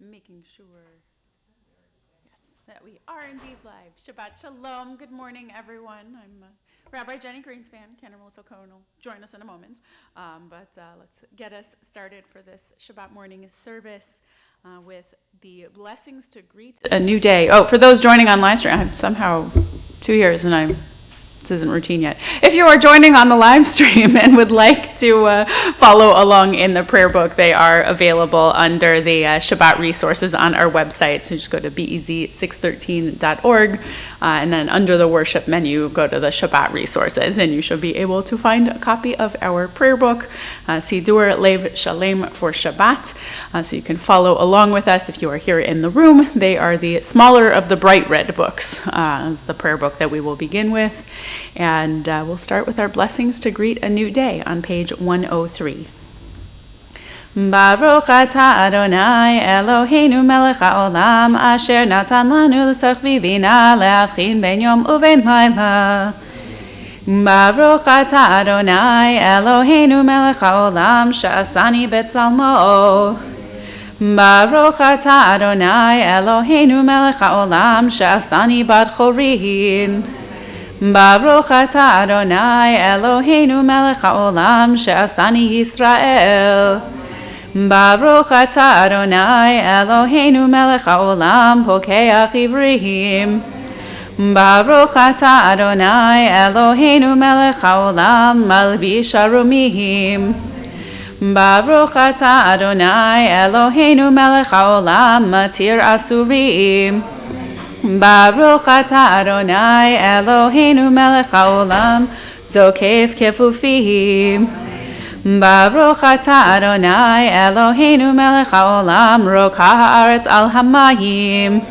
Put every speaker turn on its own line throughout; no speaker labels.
making sure that we are indeed live. Shabbat Shalom. Good morning, everyone. I'm Rabbi Jenny Greenspan. Ken and Melissa Cohen will join us in a moment. But let's get us started for this Shabbat morning service with the blessings to greet a new day. Oh, for those joining on live stream, I'm somehow 2 years and this isn't routine yet. If you are joining on the live stream and would like to follow along in the prayer book, they are available under the Shabbat resources on our website. So just go to bez613.org and then under the worship menu, go to the Shabbat resources and you should be able to find a copy of our prayer book, Sidur Lev Shalem for Shabbat. So you can follow along with us if you are here in the room. They are the smaller of the bright red books, the prayer book that we will begin with. And we'll start with our blessings to greet a new day on page 103. Baruch atah Adonai Eloheinu melech haolam asher natan lanu l'sachvi bina le'avchin ben yom uven laila. Baruch atah Adonai Eloheinu melech haolam she'asani betzalmo. Baruch atah Adonai Eloheinu melech haolam she'asani bat chorin. Baruch atah Adonai Eloheinu melech haolam she'asani Yisrael. Baruch atah Adonai Eloheinu melech haolam pokeach ivrim. Baruch atah Adonai Eloheinu melech haolam malbish arumim. Baruch atah Adonai Eloheinu melech haolam matir asurim. Baruch atah Adonai Eloheinu melech haolam zokef kefufim. Baruch atah Adonai Eloheinu melech haolam rokah haaretz al hamayim.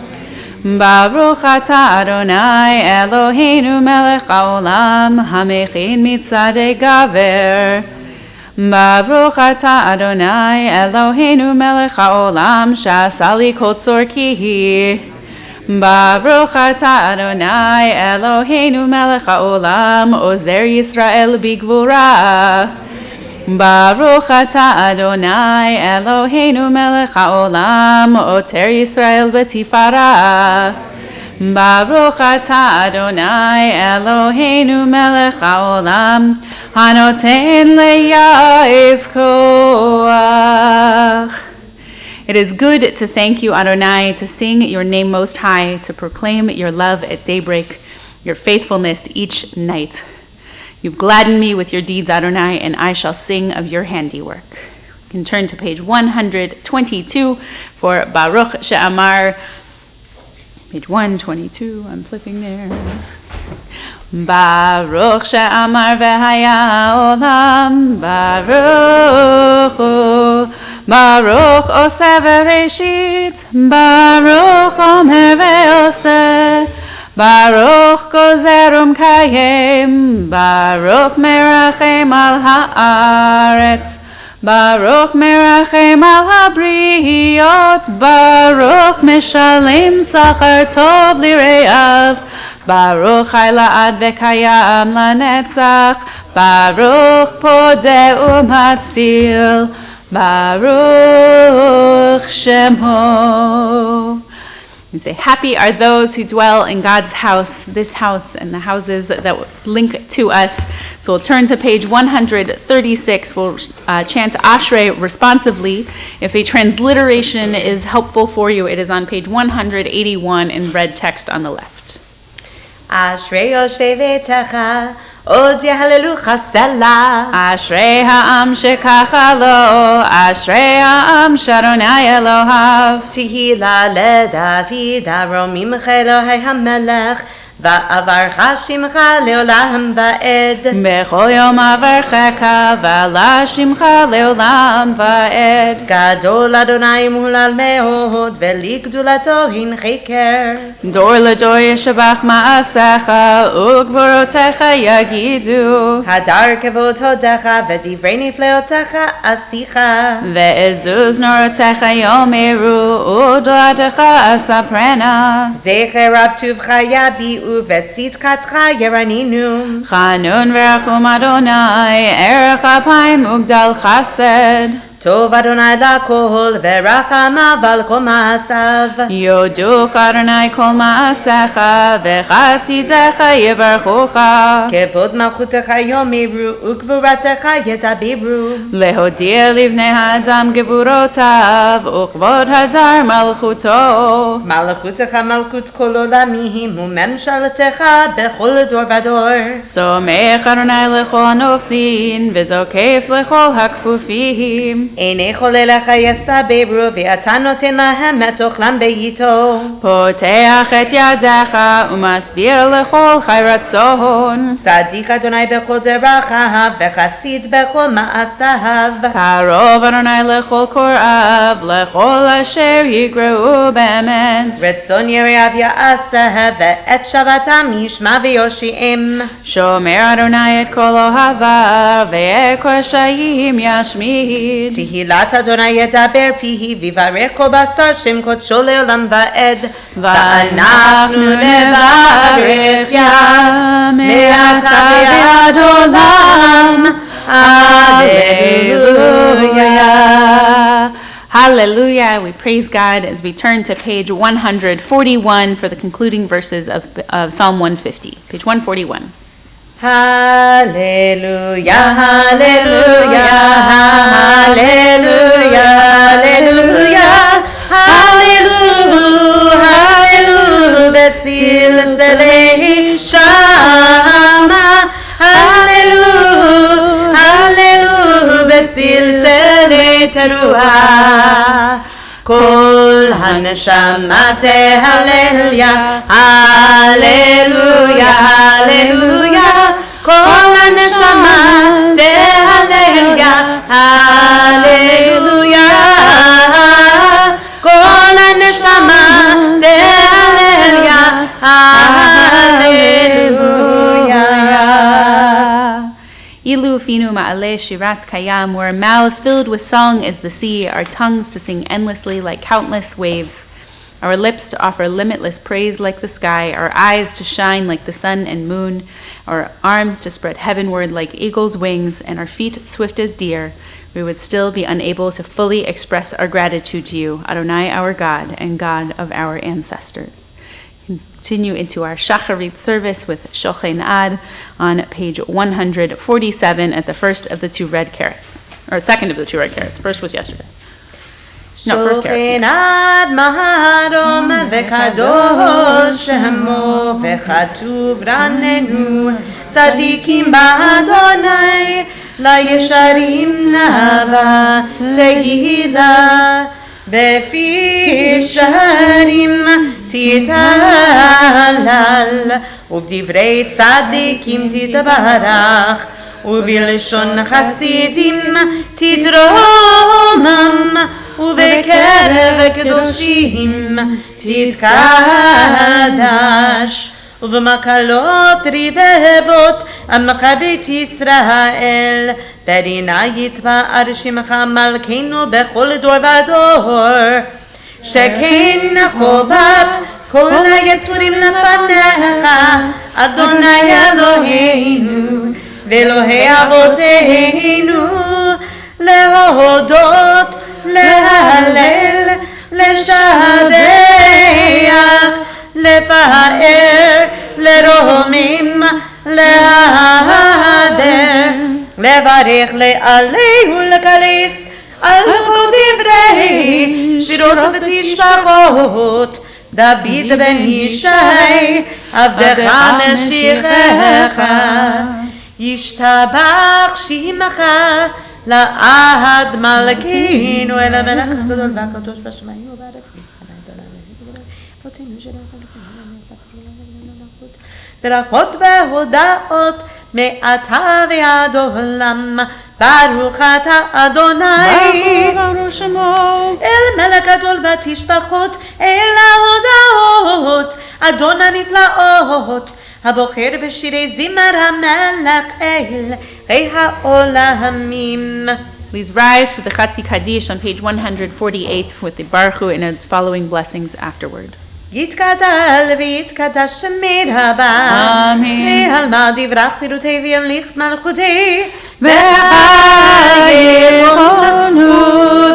Baruch atah Adonai Eloheinu melech haolam hamechin mitzadei gaver. Baruch atah Adonai Eloheinu melech haolam sha'asali kotzor kihi. Baruch atah Adonai Eloheinu melech haolam ozer Yisrael bigvura. Baruch atah Adonai Eloheinu melech haolam oter Yisrael betifara. Baruch atah Adonai Eloheinu melech haolam hanoten leyaif koach. It is good to thank you, Adonai, to sing your name most high, to proclaim your love at daybreak, your faithfulness each night. You've gladdened me with your deeds, Adonai, and I shall sing of your handiwork. You can turn to page 122 for Baruch She'amar. Page 122, I'm flipping there. Baruch She'amar v'haya olam, Baruch Hu. Baruch oseh v'reshit, Baruch omer ve'oseh, Baruch gozer umkayem, Baruch merachem al haaretz, Baruch merachem al habriyot, Baruch meshalem sachar tov lireav, Baruch chai la'ad v'kayam lanetzach, Baruch podeh umatzil, Baruch Shemo. And say, happy are those who dwell in God's house, this house and the houses that link to us. So we'll turn to page 136. We'll chant Ashrei responsively. If a transliteration is helpful for you, it is on page 181 in red text on the left.
Ashrei yoshvei ve'techa עוד יהללוך סלה.
אשרי העם שככה לו, אשרי העם שאדוני אלוהיו.
תהילה לדוד ארומים אלוהי המלך, ועברך שמך לעולם ועד.
בכל יום אברכך ועלה שמך לעולם ועד.
גדול אדוני מהולל מאוד, ולגדולתו אין חקר.
דור לדור ישבח מעשיך, וגבורותיך יגידו.
הדר כבוד הודך, ודברי נפלאותיך עשיך.
ועזוז נורותיך יאמרו, ודלתך אספרנה.
זכר רב טובך יביאו, וצדקתך ירנינו.
חנון ורחום אדוני, ערך אפיים וגדל חסד.
טוב אדוני לכל ורחמיו על כל מעשיו.
יודוך אדוני כל מעשיך וחסידיך יברכוך.
כבוד מלכותך יאמרו וגבורתך ידברו.
להודיע לבני האדם גבורותיו וכבוד הדר מלכותו.
מלכותך מלכות כל עולמים וממשלתך בכל דור ודור.
סומך אדוני לכל הנופלים וזוקף לכל הכפופים.
עיני כל אליך יסברו ואתה נותן להם את אוכלם בעיתו.
פותח את ידיך ומסביר לכל חי רצון.
צדיק אדוני בכל דרכיו וחסיד בכל מעשיו.
קרוב אדוני לכל קוראיו לכל אשר יגרעו באמת.
רצון יראיו יעשה ואת שבתם ישמע ויושיעם.
שומר אדוני את כל אוהביו ואת קושיים ישמיד.
תהילת אדוני ידבר פיhi ויברך כל בשר שם קודשו לעולם ועד.
ואנחנו נברך יה מעתה ועד עולם. Hallelujah. Hallelujah. We praise God as we turn to page 141 for the concluding verses of Psalm 150. Page 141.
Hallelujah, hallelujah, hallelujah, hallelujah, hallelujah, hallelujah, Beth-El tzelei shama, hallelujah, hallelujah, Beth-El tzelei teruah. כל הנשמה תהלליה, הללויה, הללויה. כל הנשמה תהלליה, הללויה. כל הנשמה תהלליה, הללויה.
Ilu finu ma'ale shirat kayam, were our mouths filled with song as the sea, our tongues to sing endlessly like countless waves, our lips to offer limitless praise like the sky, our eyes to shine like the sun and moon, our arms to spread heavenward like eagle's wings, and our feet swift as deer, we would still be unable to fully express our gratitude to you, Adonai our God and God of our ancestors. Continue into our Shacharit service with Shochen Ad on page 147 at the first of the two red carrots, or second of the two red carrots. First was yesterday. No, first carrot.
Shochen Ad maharom vekadosh shemo vechatuv ranenu tzadikim ba'adonai layesharim nava tehila בפי שרים תתהלל ובדברי צדיקים תתברך ובלשון חסידים תתרומם ובקרב קדושים תתקדש ובמקלות רבבות עמך בית ישראל ברינה יתפאר שמך מלכנו בכל דור ודור שכן חובת כל היצורים לפניך אדוני אלוהינו ואלוהי אבותינו להודות להלל לשבח לפאר לרומם להדר לברך לעלי ולקליס על כל דברי שירות ותשבחות דוד בן ישי עבדך משיחך ישתבח שמך לעד מלכנו אל המלך הגדול והקדוש בשמיים ובארץ ברכות והודאות מעתה ועד עולם ברוך אתה אדוני אל מלך גדול ותשבחות אל ההודאות אדון הנפלאות הבוחר בשירי זמר המלך אל העולמים.
Please rise for the Chatzi Kaddish on page 148 with the Baruch Hu and its following blessings afterward.
יתגדל ויתקדש שמי רבה
אמן.
ועלמא דברך פירותי וימליך מלכותי בחייכון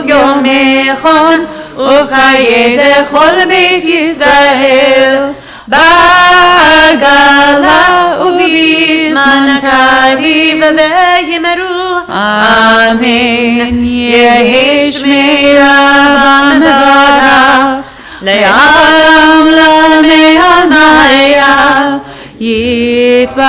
וביומכון ובחיי דכל בית ישראל בגלה ובזמן קריב ויאמרו אמן. יהי שמירה במדברה לעם לעלמיה יתברך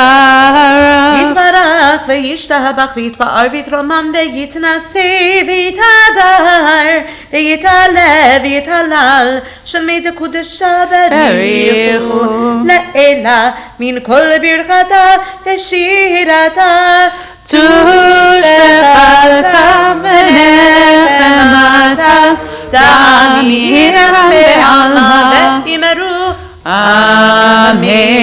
וישתבח ויתפאר ויתרומם ויתנשא ויתהדר ויתעלה ויתהלל שמי דקודשה בריחו לעילה מן כל ברכתה ושירתה תושבחתה ונחמתה תאמין בעלמא ואמרו אמן.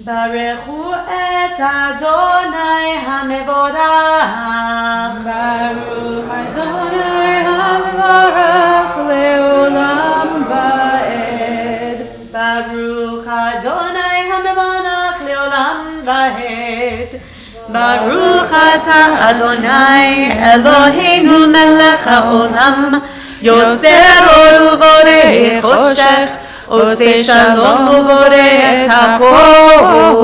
ברכו את אדוני המבורך.
ברוך אדוני המבורך לעולם ועד.
ברוך אדוני המבורך לעולם ועד. ברוך אתה אדוני אלוהינו מלך העולם יוצר אור ובורא חושך עושה שלום ובורא את הכל.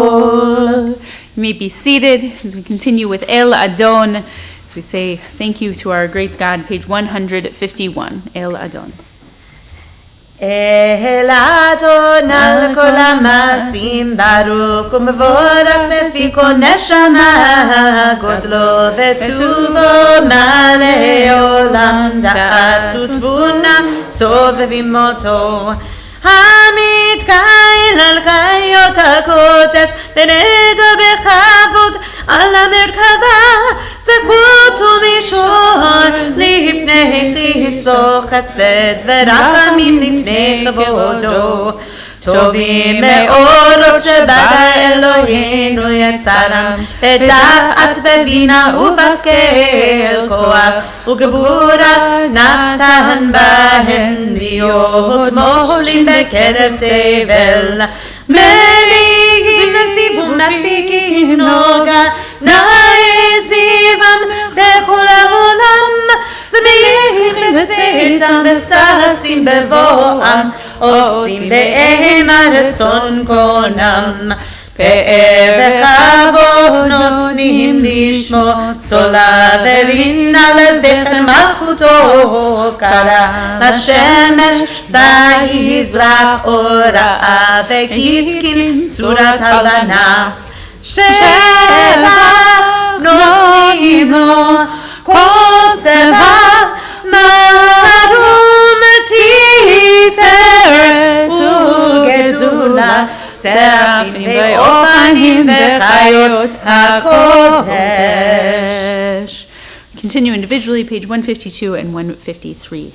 You may be seated as we continue with El Adon, as we say thank you to our great God, page 151, El Adon.
El Adon על כל המעשים ברוך ומבורך בפי כל נשמה גודלו וטובו מלא עולם דעת ותבונה סובבים אותו המתקהל על חיות הקודש ונדע בכבוד על המרכבה זכות ומישור לפני כיסו חסד ורחמים לפני כבודו טובים מאורות שבא אלוהינו יצרם בדעת בבינה ובשכל כוח וגבורה נתן בהם להיות מושלים בקרב תבל מריגים זיו ומפיקים נוגה נעזיבם בכל העולם שמחים בצאתם וששים בבואם עושים בהם הרצון קונם פאר וכבוד נותנים לשמו סולה ורינה לזכר מלכותו קרא לשמש ויזרח אורה והתקין צורת הלבנה שבח נותנים לו כל צבא מרום תפארת וגדולה סרפים ואופנים וחיות הקודש.
Continue individually, page 152 and 153.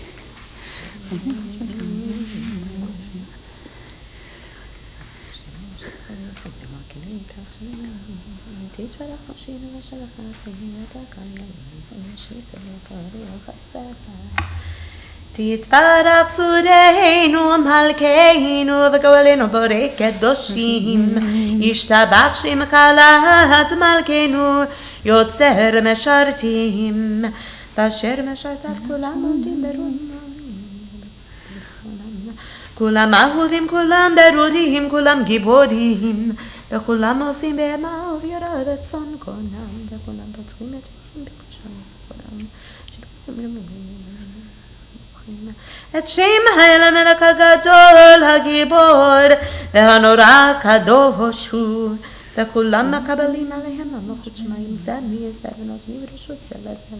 תתברך שורנו מלכנו וגואלנו בורא קדושים ישתבח שמך לעד מלכנו יוצר משרתים באשר משרתיו כולם עומדים ברומם כולם אהובים כולם ברורים כולם גיבורים וכולם עושים בהמה ובירא רצון קונם וכולם פותחים את פיהם בקדושם את שם האל המלך הגדול הגיבור והנורא הקדוש הוא וכולם מקבלים עליהם ממלכות שמיים זה מי זה ונותנים רשות זה לזה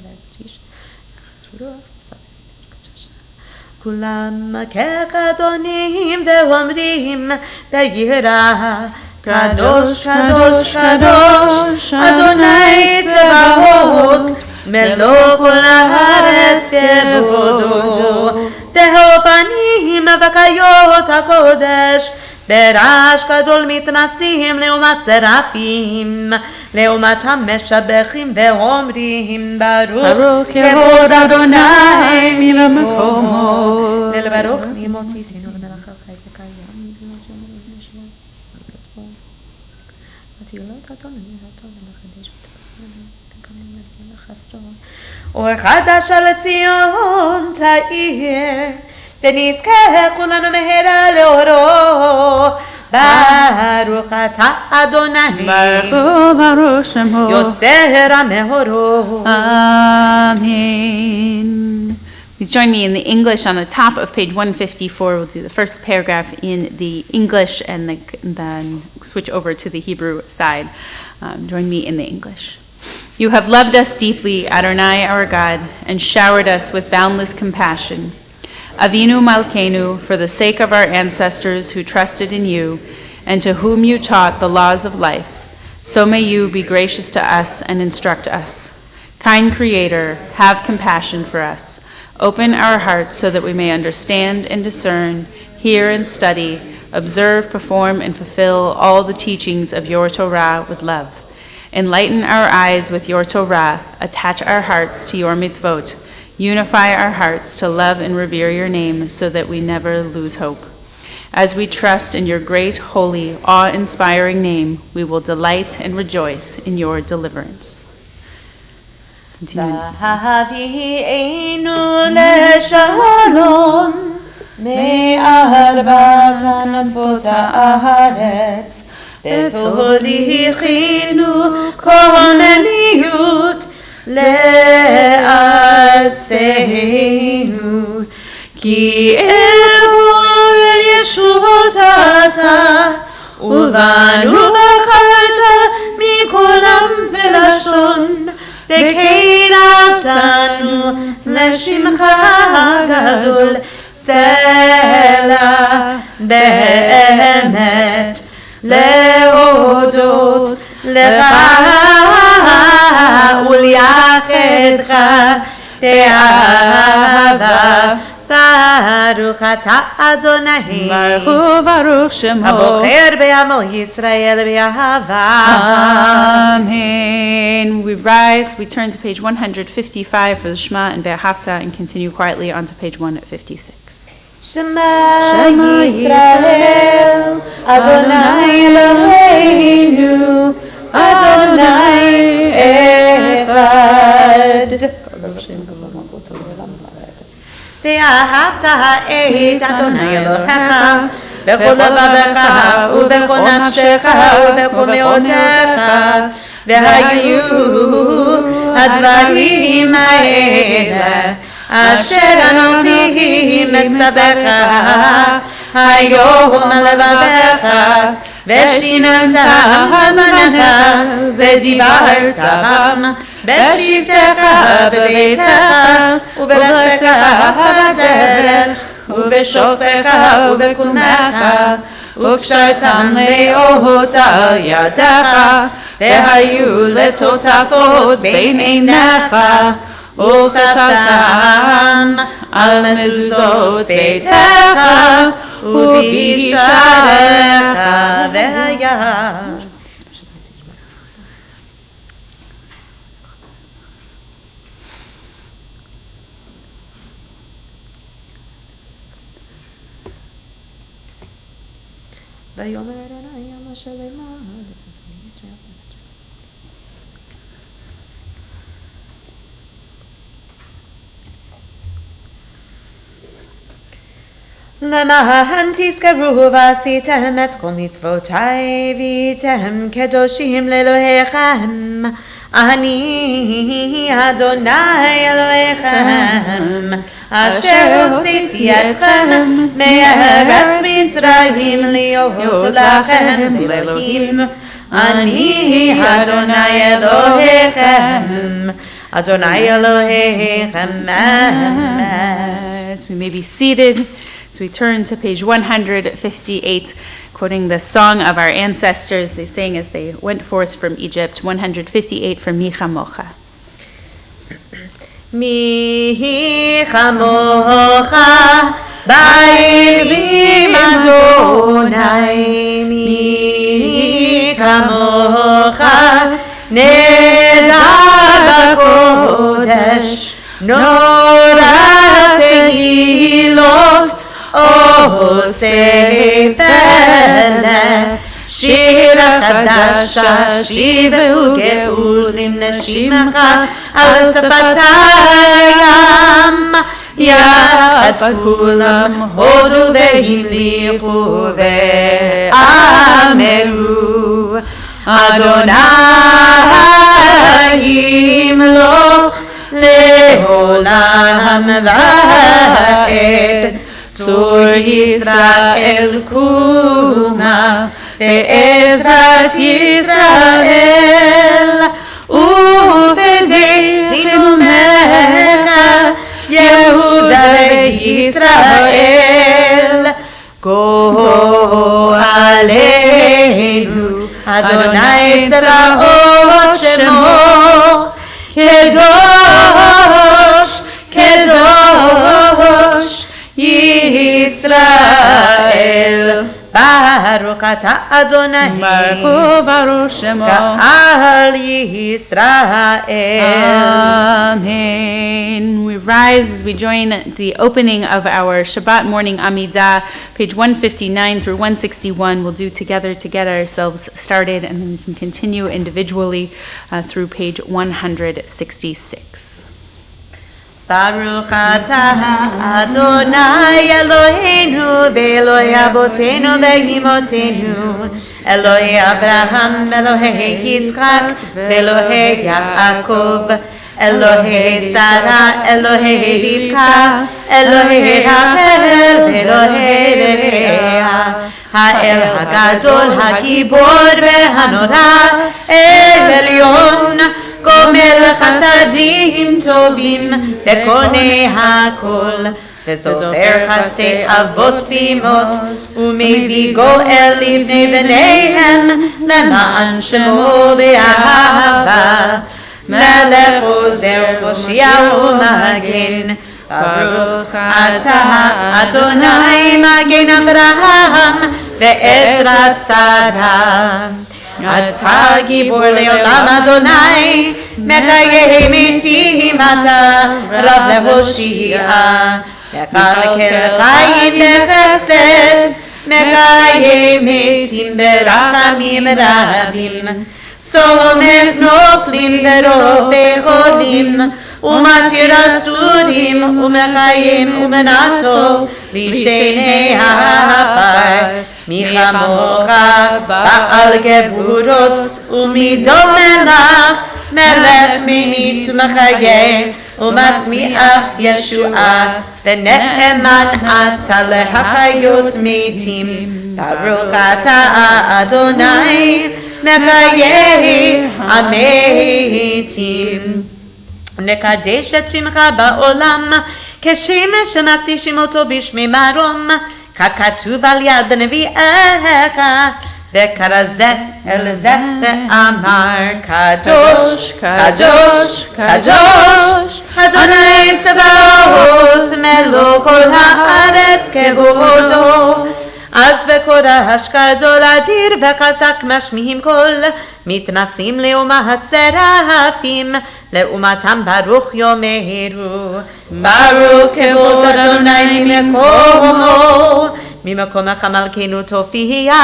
כולם כקדונים ואומרים ביראה קדוש קדוש קדוש אדוני צבאות מלוא כל הארץ כבודו והאופנים וחיות הקודש ברעש גדול מתנסים לעומת שרפים לעומת המשבחים ואומרים ברוך כבוד אדוני ממקומו לברך ממות איתנו למלך החי וקיים אור חדש על ציון תאיר, ונזכה כולנו מהרה לאורו. ברוך אתה אדוני,
ברוך שמו,
יוצר המאורות.
Amen. Please join me in the English on the top of page 154. We'll do the first paragraph in the English and then switch over to the Hebrew side. Join me in the English. You have loved us deeply, Adonai our God, and showered us with boundless compassion. Avinu Malkeinu, for the sake of our ancestors who trusted in you, and to whom you taught the laws of life, so may you be gracious to us and instruct us. Kind Creator, have compassion for us. Open our hearts so that we may understand and discern, hear and study, observe, perform, and fulfill all the teachings of your Torah with love. Enlighten our eyes with your Torah, attach our hearts to your mitzvot, unify our hearts to love and revere your name so that we never lose hope. As we trust in your great, holy, awe-inspiring name, we will delight and rejoice in your deliverance.
והביאנו לשלום מארבע כנפות הארץ, ותוליכנו קוממיות לארצנו, כי אל ישועות אתה, ובנו בקרת מכל עם ולשון, וקרבתנו לשמך הגדול, סלע באמת להודות לך וליחדך באהבה. ברוך אתה אדוני,
ברוך שמו,
הבוחר בעמו ישראל באהבה.
Amen. We rise, we turn to page 155 for the Shema and Be'ahavta and continue quietly on to page 156.
Shema Yisrael, Adonai Eloheinu, Adonai Echad. ואהבת את אדוני אלוהיך בכל לבבך ובכל נפשך ובכל מאודך, והיו הדברים האלה אשר אנוכי מצווך היום על לבבך, ושיננת הבנך ודיברת בם בשבתך בביתך ובלכתך בדרך ובשוכבך ובקומך, וקשרתם לאות על ידך, והיו לטוטפות בין עיניך, וכתבתם על מזוזות ביתך ובשעריך, והיה ויאמר אדוני אל משה לאמור למען תזכרו ועשיתם את כל מצוותיי והייתם קדושים לאלוהיכם, אני אדוני אלוהיכם אשר הוצאתי אתכם מארץ מצרים להיות לכם לאלוהים, אני אדוני אלוהיכם, אדוני אלוהיכם אמת.
We may be seated as we turn to page 158, quoting the song of our ancestors they sang as they went forth from Egypt. 158 from Mi Chamocha.
Mi chamocha ba'elim Adonai, mi chamocha nedar b'kodesh, nora tehilot osef eleh, shir חדשה שיבהו גאולים נשימך על שפתיים יחד כולם הודו והמליכו ואמרו אדוני ימלוך לעולם ועד צור ישראל קומה בעזרת ישראל ופדינו מלך יהודה וישראל גואלנו אדוני צבאות שמו קדוש קדוש ישראל ברוך אתה אדוני
ברוך שמו
קהל ישראל
Amen. We rise as we join the opening of our Shabbat morning Amidah, page 159 through 161. We'll do together to get ourselves started, and then we can continue individually through page 166.
Baruch atah Adonai Eloheinu ve'Eloi avotenu ve'imotenu Eloi Abraham Elohei Yitzchak ve'Eloi Yaakov Elohei Sarah Elohei Rivka Elohei Rachel ve'Eloi Leah Ha'el Hagadol Hagibor ve'Hanora El Elyon גומל חסדים טובים וקונה הכל וזוכר חסדי אבות ואימות ומביא גואל לבני בניהם למען שמו באהבה מלך עוזר הושיע ומגן ברוך אתה אדוני מגן אברהם ועזרת שרה אתה גיבור לעולם אדוני מקיים מתים אתה רב להושיע מקלקל חיים בחסד מקיים מתים ברחמים רבים סומך נופלים ורופא חולים ומתיר אסורים ומחיים ומנעתו לשני העפר מי כמוך בעל גבורות ומידות מלך מלך ממית ומחיה ומצמיח ישועה ונאמן אתה להחיות מתים ברוך אתה אדוני מחיי המתים נקדש את שמך בעולם כשמש שמקדישים אותו בשמי מרום ככתוב על יד נביאיך וקרא זה אל זה ואמר קדוש קדוש קדוש אדוני צבאות מלוא כל הארץ כבודו אז וקורש גדול אדיר וחזק משמיעים קול מתנסים לעומת שרפים לעומתם ברוך יאמרו ברוך כבוד אדוני ממקומו ממקומך מלכנו תופיע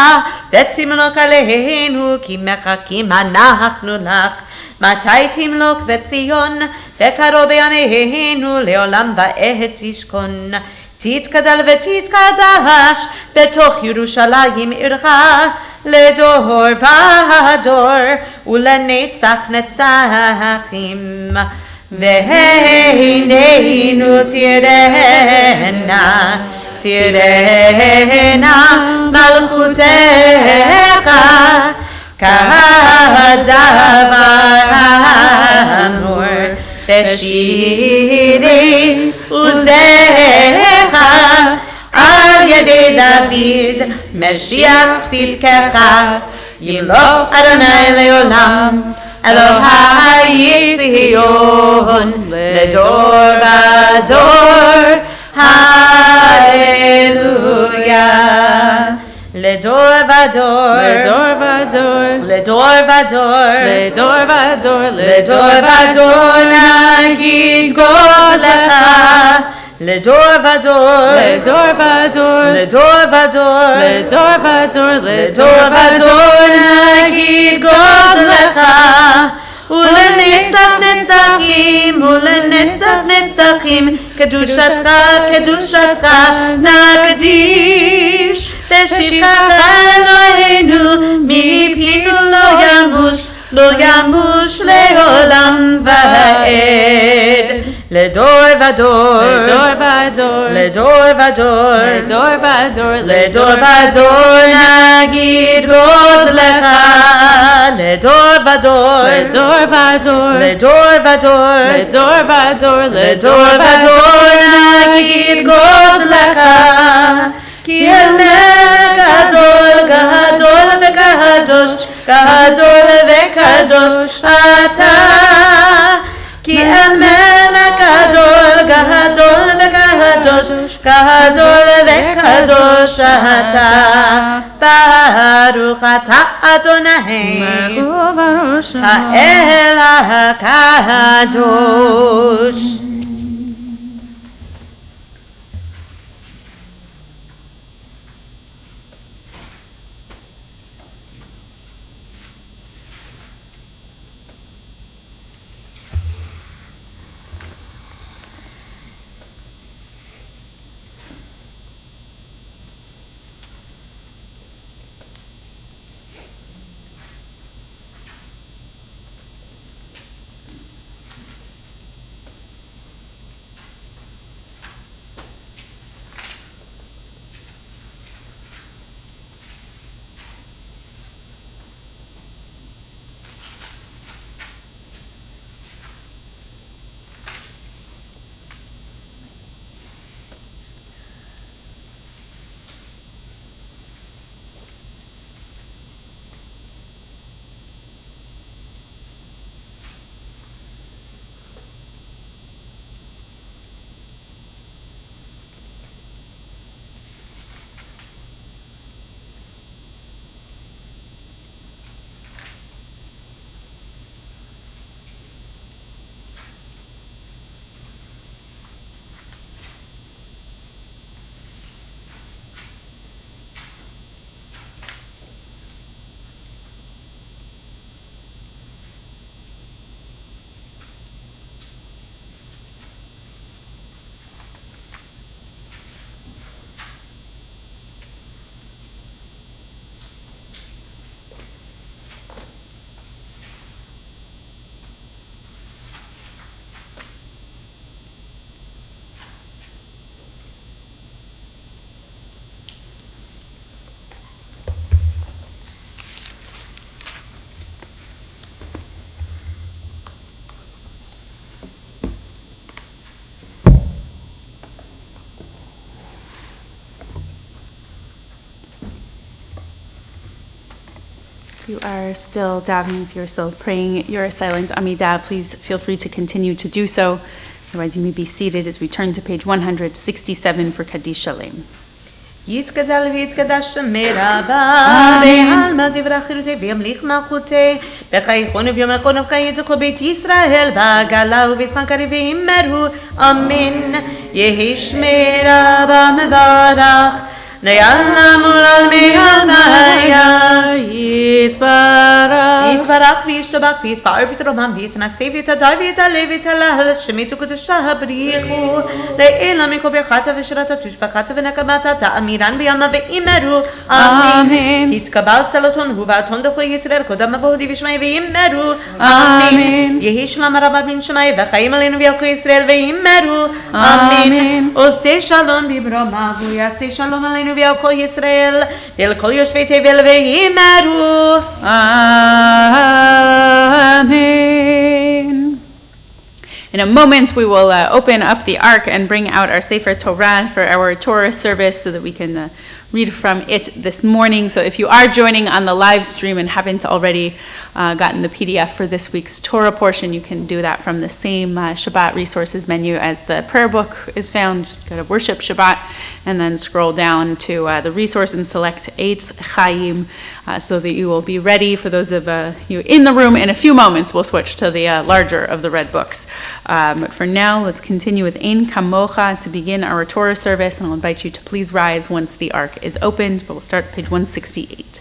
ותמלוך עלינו כי מחכים אנחנו לך מתי תמלוך בציון וקרוב בימינו לעולם ועד תשכון תתגדל ותתקדש בתוך ירושלים עירך לדור ודור ולנצח נצחים והננו תראנה תראנה מלכותך כדבר האמור בשירי עוזך על ידי דוד משיח צדקך ימלוך אדוני לעולם אלוהי ציון לדור ודור הללויה לדור ודור לדור ודור לדור ודור לדור ודור לדור ודור נגיד גודלך לדור ודור,
לדור ודור,
לדור ודור,
לדור ודור,
לדור ודור נגיד גודלך, ולנצח נצחים, ולנצח נצחים, קדושתך, קדושתך נקדיש, ושבחך אלוהינו, מפינו לא ימוש, לא ימוש לעולם ועד. לדור ודור,
לדור ודור,
לדור ודור,
לדור ודור,
לדור ודור נגיד גודלך, לדור ודור,
לדור ודור,
לדור ודור,
לדור ודור,
לדור ודור נגיד גודלך, כי המלך גדול, גדול וקדוש, גדול וקדוש אתה. כי המלך גדול, גדול וקדוש, גדול וקדוש אתה. ברוך אתה אדוני, האל הקדוש.
If you are still davening, if you're still praying your silent Amidah, please feel free to continue to do so. Otherwise, you may be seated as we turn to page 167 for Kaddish Shalem.
יתגדל ויתקדש שמי רבה, בעלמא דברי חירותי וימליך מלכותי, בחייכון וביומכון ובחיי כל בית ישראל, בעגלה ובזמן קריב ויאמרו אמן. יהי שמי רבה מברך, לעולם ולעולמי עלמיה. יתברך וישתבח ויתפאר ויתרומם ויתנשא ויתהדר ויתעלה ויתהלל, שמיתו קדושה הבריחו, לעילא מכל ברכתה ושירתה תושבחתה ונקמתה תאמירן בימה ואמרו אמן. תתקבל צלותון ובעתון דחו ישראל קודם מבוהדי ושמי ואמרו אמן. יהי שלום רבה בין שמי וחיים עלינו וילכו ישראל ואמרו אמן. עושה שלום בברמה ויעשה שלום עלינו ועל כל ישראל ועל כל יושבי תבל ואמרו
Amen. In a moment, we will open up the Ark and bring out our Sefer Torah for our Torah service so that we can read from it this morning. So if you are joining on the live stream and haven't already gotten the PDF for this week's Torah portion, you can do that from the same Shabbat resources menu as the prayer book is found. Just go to Worship Shabbat and then scroll down to the resource and select Eitz Chaim so that you will be ready. For those of you in the room, in a few moments we'll switch to the larger of the red books. But for now, let's continue with Ein Kamocha to begin our Torah service, and I'll invite you to please rise once the ark is opened, but we'll start page 168.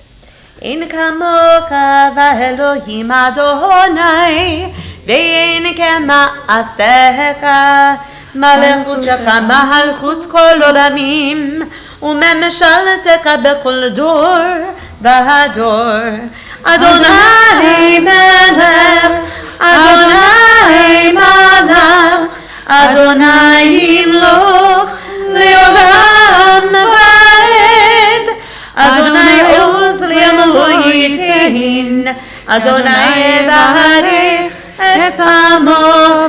Ein kamocha v'Elohim Adonai, ve'ein kema'asecha, malchutecha malchut kol olamim, u'memshaltecha bechol dor v'hador. Adonai melech, Adonai malach, Adonai yimloch le'olam va'ed. Adonai oz li'amlo yitin, Adonai v'harech et amo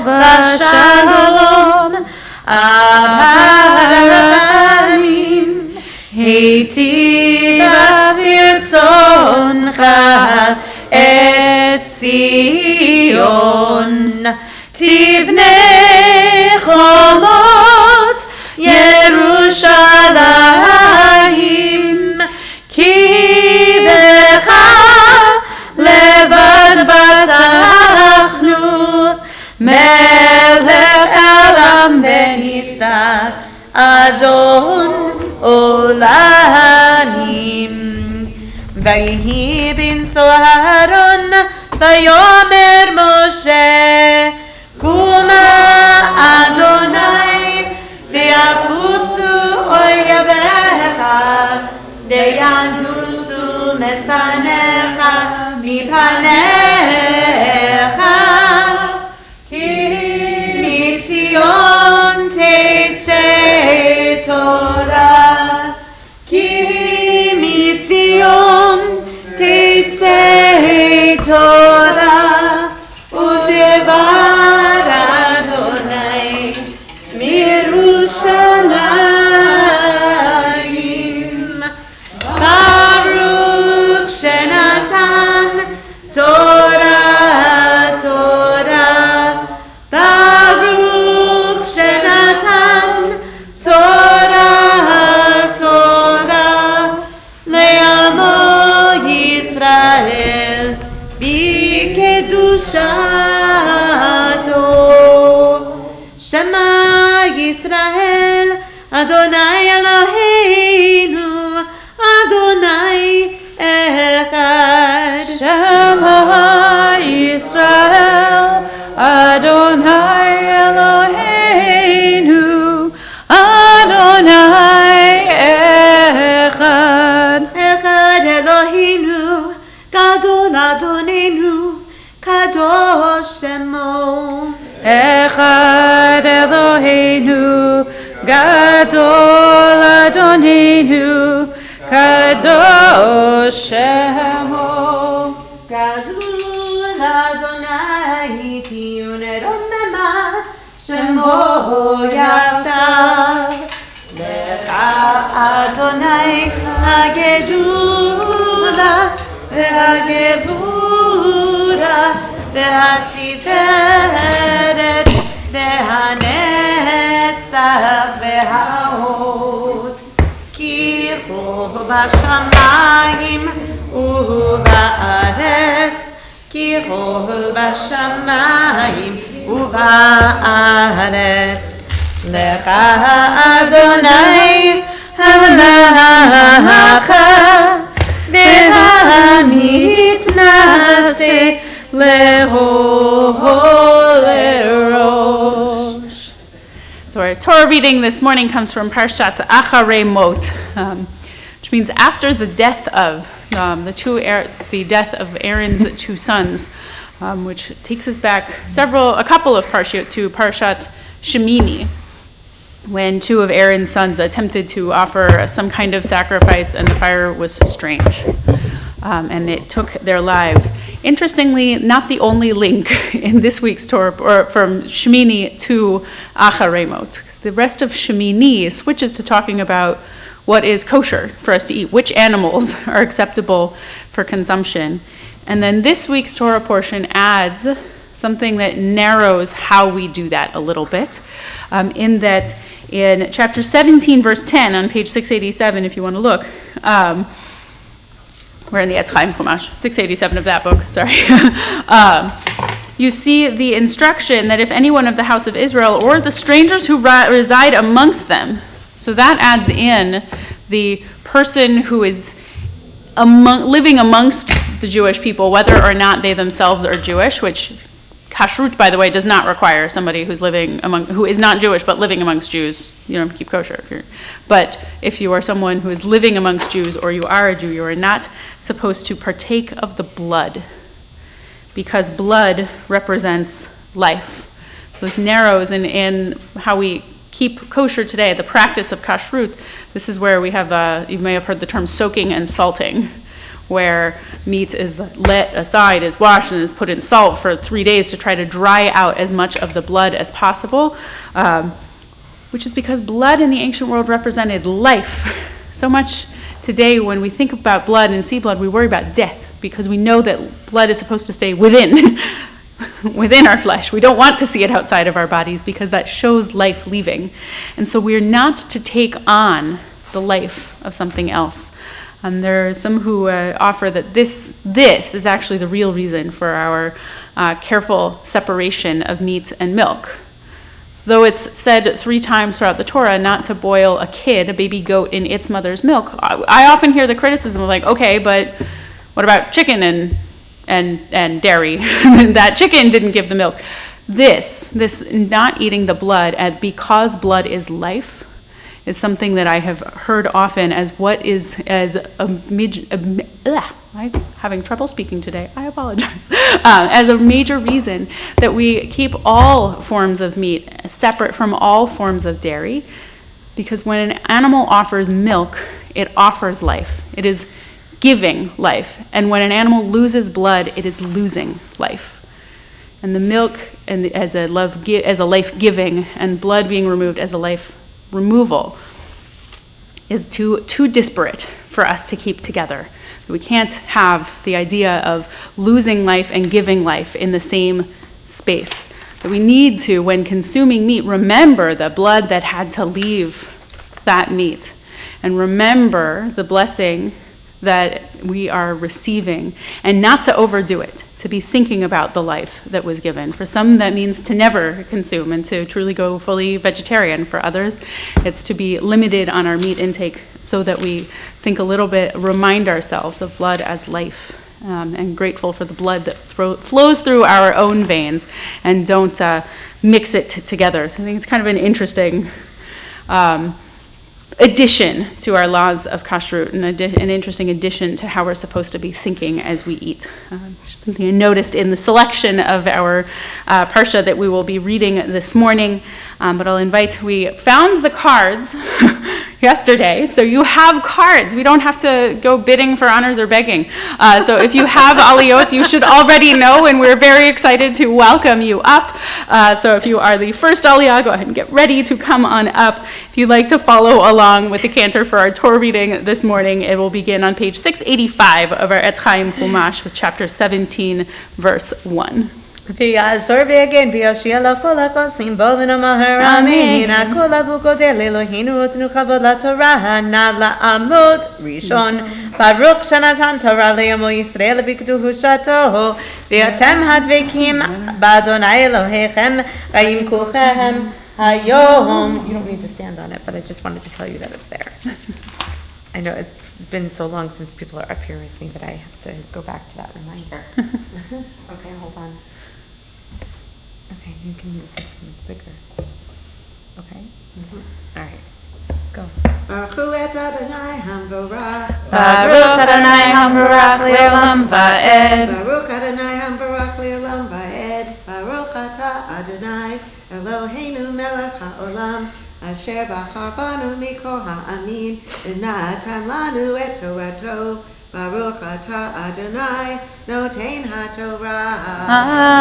v'shalom. Ahavamim heitiva v'irtzoncha et Zion. Tivne chomot Yerushalayim, ki vecha levad batachnu, melech elam v'nisa, Adon olamim. Vayihi binso Aaron, vayomer Moshe, Kuma Adonai, ve'afutzu oyavecha, ve'yanusu mesanecha mipanecha, ki mitzion tetzei Torah, ki mitzion tetzei Torah, u'devar Adonai mirushalayim. Baruch shenatan Torah, Torah. Baruch shenatan Torah, Torah. Le'amo Yisrael bikedushato. Shema Yisrael, Adonai Eloheinu, Adonai Echad.
Shema Yisrael, Adonai Eloheinu, Adonai Echad.
Echad Eloheinu, Gadol Adonenu, Kadosh Shemo.
Echad Eloheinu, Gadol Adonenu, Kadosh Shemo.
Gadol Adonai tiyun romema, Shemo yaftav. Lecha Adonai hagedula v'hagevura v'hatiferet v'hanetzach v'hahod. Ki hu b'shamayim u'ba'aretz, ki hu b'shamayim u'ba'aretz. Lecha Adonai hamlacha v'hamitnase lerosh. So our Torah reading this morning comes from Parshat Acharei Mot, which means after the death of the death of Aaron's two sons, which takes us back a couple of parshiot to Parshat Shemini, when two of Aaron's sons attempted to offer some kind of sacrifice and the fire was strange, and it took their lives. Interestingly, not the only link in this week's Torah or from Shemini to Acharei Mot. The rest of Shemini switches to talking about what is kosher for us to eat, which animals are acceptable for consumption. And then this week's Torah portion adds something that narrows how we do that a little bit, in that in chapter 17, verse 10, on page 687, if you want to look, we're in the Etz Chaim Chumash, 687 of that book, sorry.
you see the instruction that if anyone of the house of Israel or the strangers who reside amongst them, so that adds in the person who is living amongst the Jewish people, whether or not they themselves are Jewish, which kashrut, by the way, does not require somebody who is not Jewish but living amongst Jews. You don't keep kosher. But if you are someone who is living amongst Jews or you are a Jew, you are not supposed to partake of the blood, because blood represents life. So this narrows in how we keep kosher today, the practice of kashrut. This is where we have, you may have heard the term soaking and salting, where meat is let aside, is washed, and is put in salt for 3 days to try to dry out as much of the blood as possible, which is because blood in the ancient world represented life. So much today when we think about blood and see blood, we worry about death, because we know that blood is supposed to stay within our flesh. We don't want to see it outside of our bodies because that shows life leaving. And so we're not to take on the life of something else. And there are some who offer that this is actually the real reason for our careful separation of meat and milk. Though it's said 3 times throughout the Torah not to boil a baby goat, in its mother's milk, I often hear the criticism of like, okay, but what about chicken and dairy? That chicken didn't give the milk. This not eating the blood, because blood is life, is something that I have heard often as I'm having trouble speaking today. I apologize. As a major reason that we keep all forms of meat separate from all forms of dairy, because when an animal offers milk, it offers life. It is giving life. And when an animal loses blood, it is losing life. And the milk as a life giving, and blood being removed as a life removal, is too disparate for us to keep together. We can't have the idea of losing life and giving life in the same space. That we need to, when consuming meat, remember the blood that had to leave that meat, and remember the blessing that we are receiving, and not to overdo it, to be thinking about the life that was given. For some, that means to never consume and to truly go fully vegetarian. For others, it's to be limited on our meat intake so that we think a little bit, remind ourselves of blood as life, and grateful for the blood that flows through our own veins, and don't mix it together. So I think it's kind of an interesting addition to our laws of kashrut, and an interesting addition to how we're supposed to be thinking as we eat. Just something I noticed in the selection of our parsha that we will be reading this morning. But we found the cards yesterday, so you have cards. We don't have to go bidding for honors or begging. So if you have aliyot, you should already know, and we're very excited to welcome you up. So if you are the first aliyah, go ahead and get ready to come on up. If you'd like to follow along with the cantor for our Torah reading this morning, it will begin on page 685 of our Etz Chaim Chumash with chapter 17, verse 1.
ויעזור ויגן ויושיע לכל הכוסים בו ונאמר אמן. הכל אבו גודל אלוהינו ותנו כבוד לתורה, נא לעמוד ראשון. ברוך שנתן תורה לעמו ישראל בקדושתו, ואתם הדבקים באדוני אלוהיכם חיים כולכם היום. You don't need to stand on it, but I just wanted to tell you that it's there. I know it's been so long since people are up here with me that I have to go back to that reminder. Okay, hold on. Okay, you can use this one, it's bigger. Okay? Mm-hmm. All right, go.
Baruch et Adonai Hamvarach.
Baruch Adonai Hamvarach le'olam va'ed.
Baruch Adonai Hamvarach le'olam va'ed. Baruch atah Adonai Eloheinu melech ha'olam, asher bachar banu mikol ha'amin, v'natan lanu et torato. Baruch atah Adonai noten haTorah.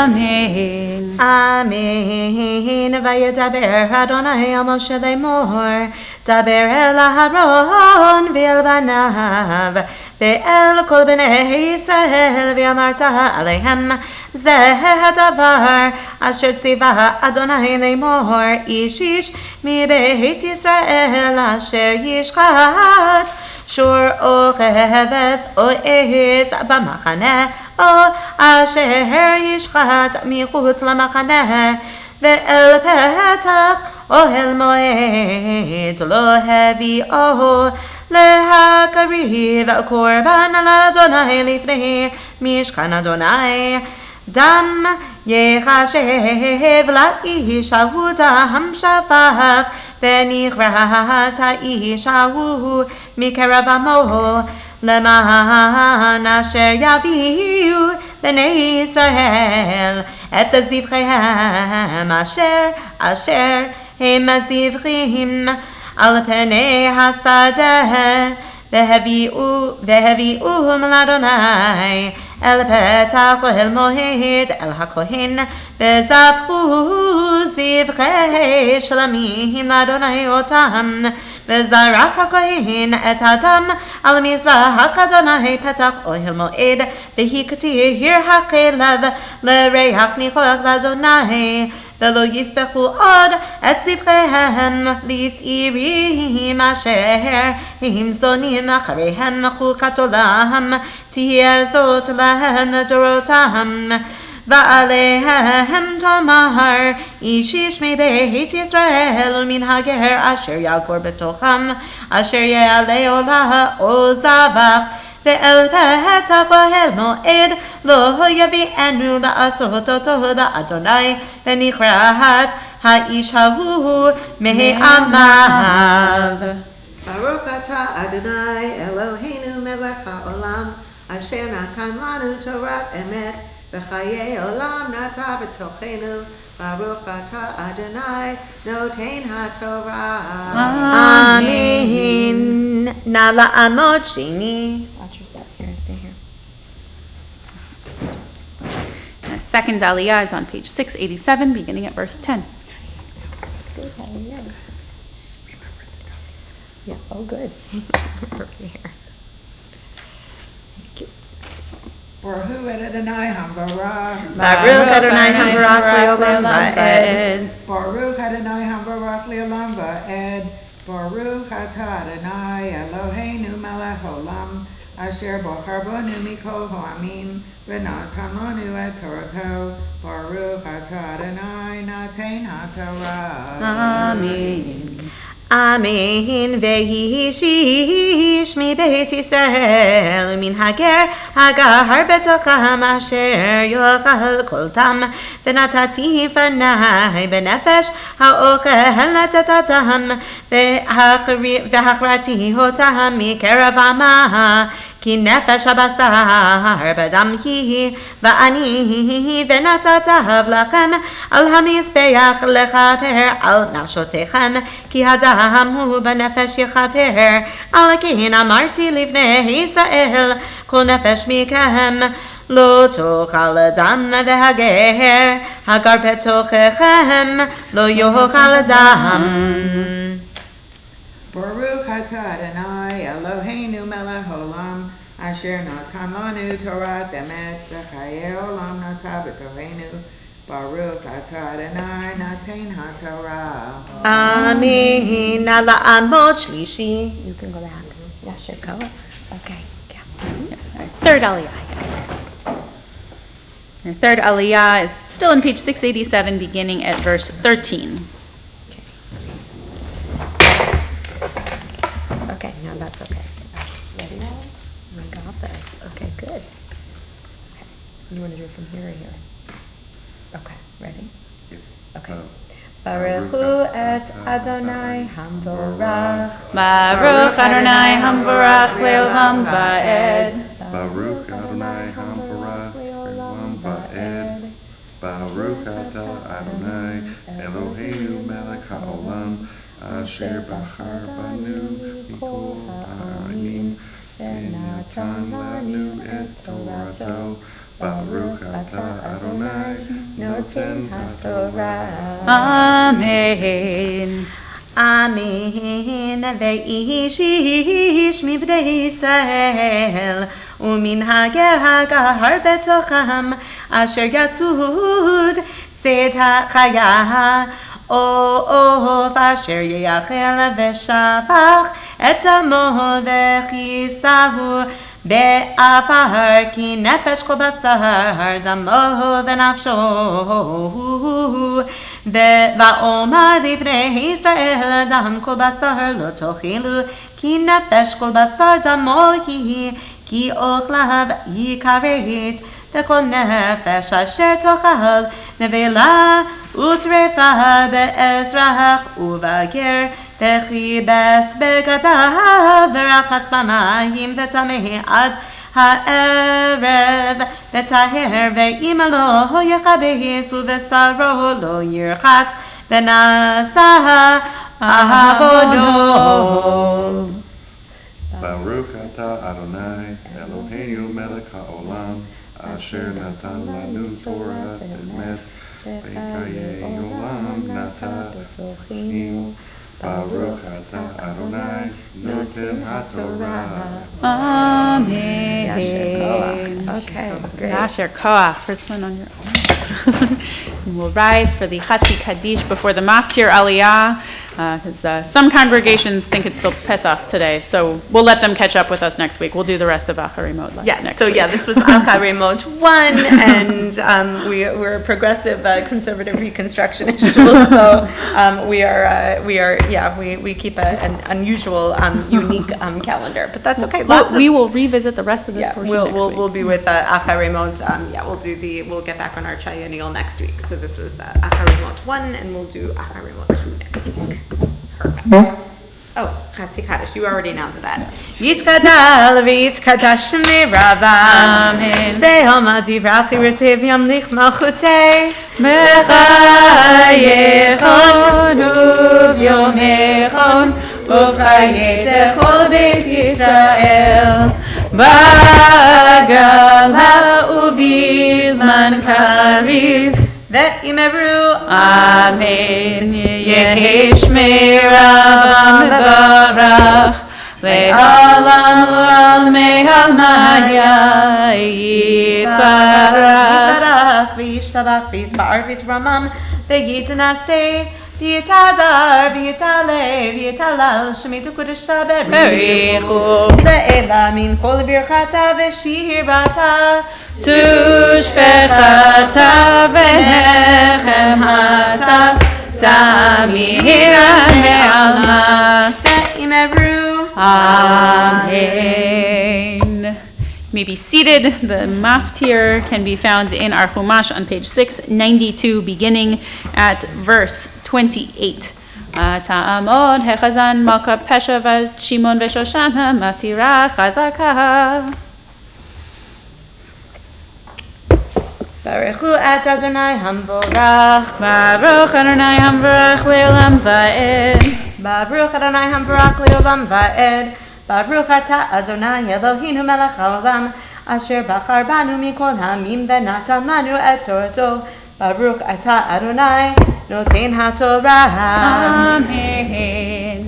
Amen.
Amen. Vayedaber Adonai el Moshe lemor, daber el Aharon ve'el banav, ve'el kol bnei Yisrael, ve'amarta alehem, zeh hadavar asher tzivah Adonai lemor, ish ish mi beit Yisrael asher yishchat שור או חבש או עז במחנה, או אשר ישחט מחוץ למחנה, ואל פתח אוהל מועד לא הביאו להקריב קורבן לאדוני לפני משכן אדוני. דם יחשב לאיש ההוא דם שפך, ונכרת האיש ההוא מקרב עמו, למען אשר יביאו בני ישראל את זבחיהם אשר הם זבחים על פני השדה, והביאום לאדוני אל פתח אוהל מועד אל הכהן, וזבחו זבחי שלמים לאדוני אותם, וזרק הכהן את הדם על מזבח אדוני פתח אוהל מועד, והקטיר הכלב לריח ניחוח לאדוני, ולא יספחו עוד את זבחיהם לשעירים אשר הם זונים אחריהם, חוקת עולם תהיה זאת להם לדורותם. ועליהם תאמר איש איש מבית ישראל ומן הגר אשר יגור בתוכם, אשר יעלה עולה או זבח, ואל פתח אוהל מועד לא יביאנו לעשות אותו לאדוני, ונכרת האיש ההוא מעמיו.
Baruch atah Adonai Eloheinu melech haolam, asher natan lanu Torah emet, v'chayei olam nata b'tochenu. Baruch atah Adonai noten haTorah.
Amen. Now לעמוד שני. Watch your step here, stay here.
Second Aliyah is on page 687, beginning at verse 10.
Good, hallelujah. Yeah, oh good. Over here.
Baruch Adonai Hambarach.
Baruch Adonai Hambarach Le'olam Va'ed.
Baruch Adonai Hambarach Le'olam Va'ed. Baruch atah Adonai Eloheinu melech haolam, asher bochar banu mikol ha'amim, v'natan lanu et Torato. Baruch atah Adonai noten haTorah.
Amen.
Amen. Ve'ish ish מבית ישראל ומן הגר הגר בתוכם אשר יאכל כל תם, ונתתי פני בנפש האוכל לתת הדם, והכרעתי אותם מקרב עמה, כי נפש הבשר בדם היא, ואני ונתתיו לכם על המזבח לכפר על נפשותיכם, כי הדם הוא בנפש יכפר. על כן אמרתי לבני ישראל, כל נפש מכם לא תאכל דם, והגר הגר בתוככם לא יאכל דם.
Baruch atah Adonai Eloheinu melech haolam, asher natan lanu Torah emet, v'chayei olam nata b'tochenu. Baruch atah Adonai noten haTorah.
Amen. Now לעמוד שלישי. You can go back. Yeah, sure, go. Okay. Yeah.
Third Aliyah. Our third Aliyah is still on page 687, beginning at verse 13.
Okay, now that's okay. Ready now? We got this. Okay, good. Okay. You want to do it from here or here? Okay, ready? Okay. Baruch et Adonai Hamborach.
Baruch Adonai Hambarach Le'olam Va'ed.
Baruch Adonai Hambarach Le'olam Va'ed. Baruch atah Adonai Eloheinu melech haolam, asher bachar banu mikol ha'amim, v'natan lanu et Torato. Baruch atah Adonai noten haTorah.
Amen.
Amen. ואיש איש מבני ישראל ומן הגר הגר בתוכם אשר יצוד צאת החיה עוף אשר יאכל ושפך את דמו וכיסהו בעפר, כי נפש כל בשר דמו ונפשו. ואומר לפני ישראל דם כל בשר לא תאכלו, כי נפש כל בשר דמו היא, כי אוכליו יכרת. וכל נפש אשר תאכל נבלה וטרפה באזרח ובגר, וכיבס בגדיו ורחץ במים וטמא עד הערב וטהר, ואם לא יכבס ובשרו לא ירחץ ונשא עבודו.
Baruch atah Adonai Eloheinu melech haolam asher natan lanu Torah emet v'chayei olam natan. Baruch atah Adonai noten haTorah.
Amen.
Okay, great.
Yasher Koach. First one on your own. We'll rise for the Chatzi Kaddish before the Maftir Aliyah, because some congregations think it's still Pesach today, so we'll let them catch up with us next week. We'll do the rest of Acharimot
Yes,
next
so
week.
yeah, this was Acharimot 1, and we're a progressive conservative reconstructionist shul, so we keep an unusual, unique calendar, but that's okay.
We will revisit the rest of this portion next week.
We'll be with Acharimot. We'll get back on our Chayaniel next week. So this was Acharimot 1, and we'll do Acharimot 2 next week. Perfect. Oh, Chatzi Kaddish, you already announced that. Yitkadal v'yitkadash mirava.
Amen.
Ve'oma divrach yiretev yamlich malchutei.
Mechayechon uvyomechon uvchayet kol Beit Yisrael. Bagala uvizman kariv.
Ve'imevru.
Amen. Yehi shmira mevarach le'olam l'almei almaya yitbarach.
V'yishtabach v'yitbar v'yitramam v'yitanaseh v'yitadar v'yitaleh v'yitalal shemitu kudusha berichu le'ela min kol birchata v'shirata
tushbechata v'nechemata tamira me'alma.
Ve'imevru.
Amen. You may be seated. The maftir can be found in our Chumash on page 692, beginning at verse 28. Ta'amod hechazan malka pesha v'shimon v'shoshana maftira chazaka.
Baruch et Adonai hamvorach.
Baruch Adonai hamvarach le'olam va'ed.
Baruch Adonai hamvorach le'olam va'ed. Baruch ata Adonai Eloheinu melech haolam asher bachar banu mikol hamim v'natan lanu et Torato. Baruch ata Adonai noten haTorah.
Amen.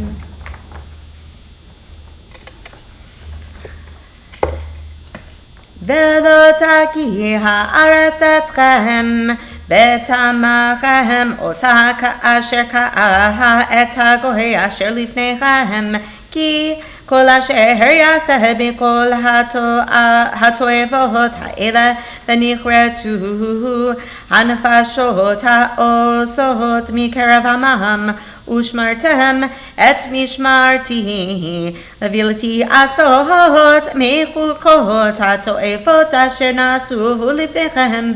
ולא תקיא הארץ אתכם ותמכם אותה כאשר קאה את הגוי אשר לפניכם, כי כל אשר יעשה בכל התועבות האלה ונכרתו הנפשות העושות מקרב עמם, ושמרתם את משמרתי לבלתי עשות מחוקות התועבות אשר נעשו לפניכם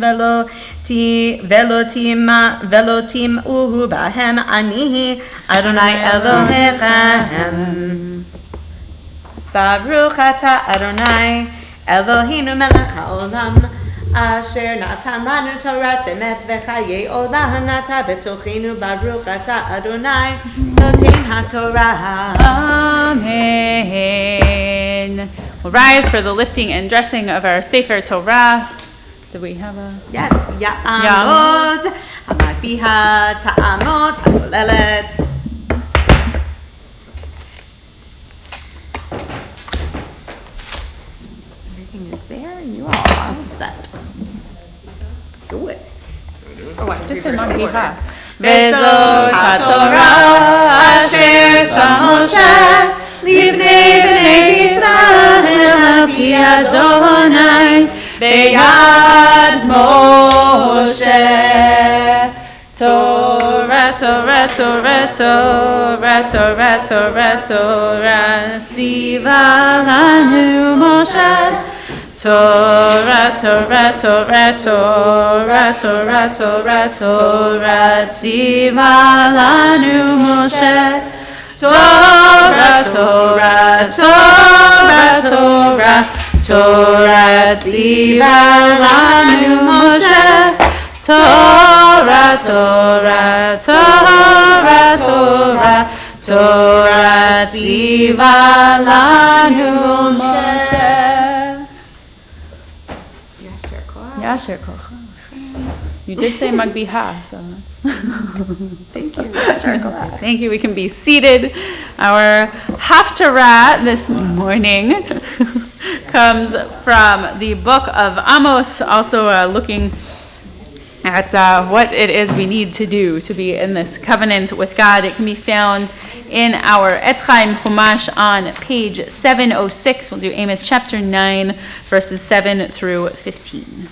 ולא תימאו בהם, אני אדוני אלוהיכם. Baruch ata Adonai Eloheinu melech haolam asher natan lanu Torah emet v'chayei olam nata betochenu. Baruch ata Adonai noten haTorah.
Amen. We'll rise for the lifting and dressing of our Sefer Torah. Do we have a...
Yes, Ya'amod Hamagbiha Ta'amod Hakolelet. Is there and you are all set. Do it. Oh, I
Just say Magbiha.
Vezot HaTorah asher sam Moshe
b'nei Yisrael al pi Adonai beyad Moshe. Torah, Torah, Torah, Torah, Torah, Torah, Torah, tziva lanu Moshe. Torah, Torah, Torah, Torah, Torah, Torah, Torah, tziva lanu Moshe. Torah, Torah, Torah, Torah, Torah, tziva lanu Moshe. Torah, Torah, Torah, Torah, Torah, tziva lanu Moshe. Yasher kocha. You did say magbiha, so
Thank you. Yasher kocha.
thank you. We can be seated. Our haftarah this morning comes from the book of Amos, also looking at what it is we need to do to be in this covenant with God. It can be found in our Etz Chaim Chumash on page 706. We'll do Amos chapter 9, verses 7 through 15.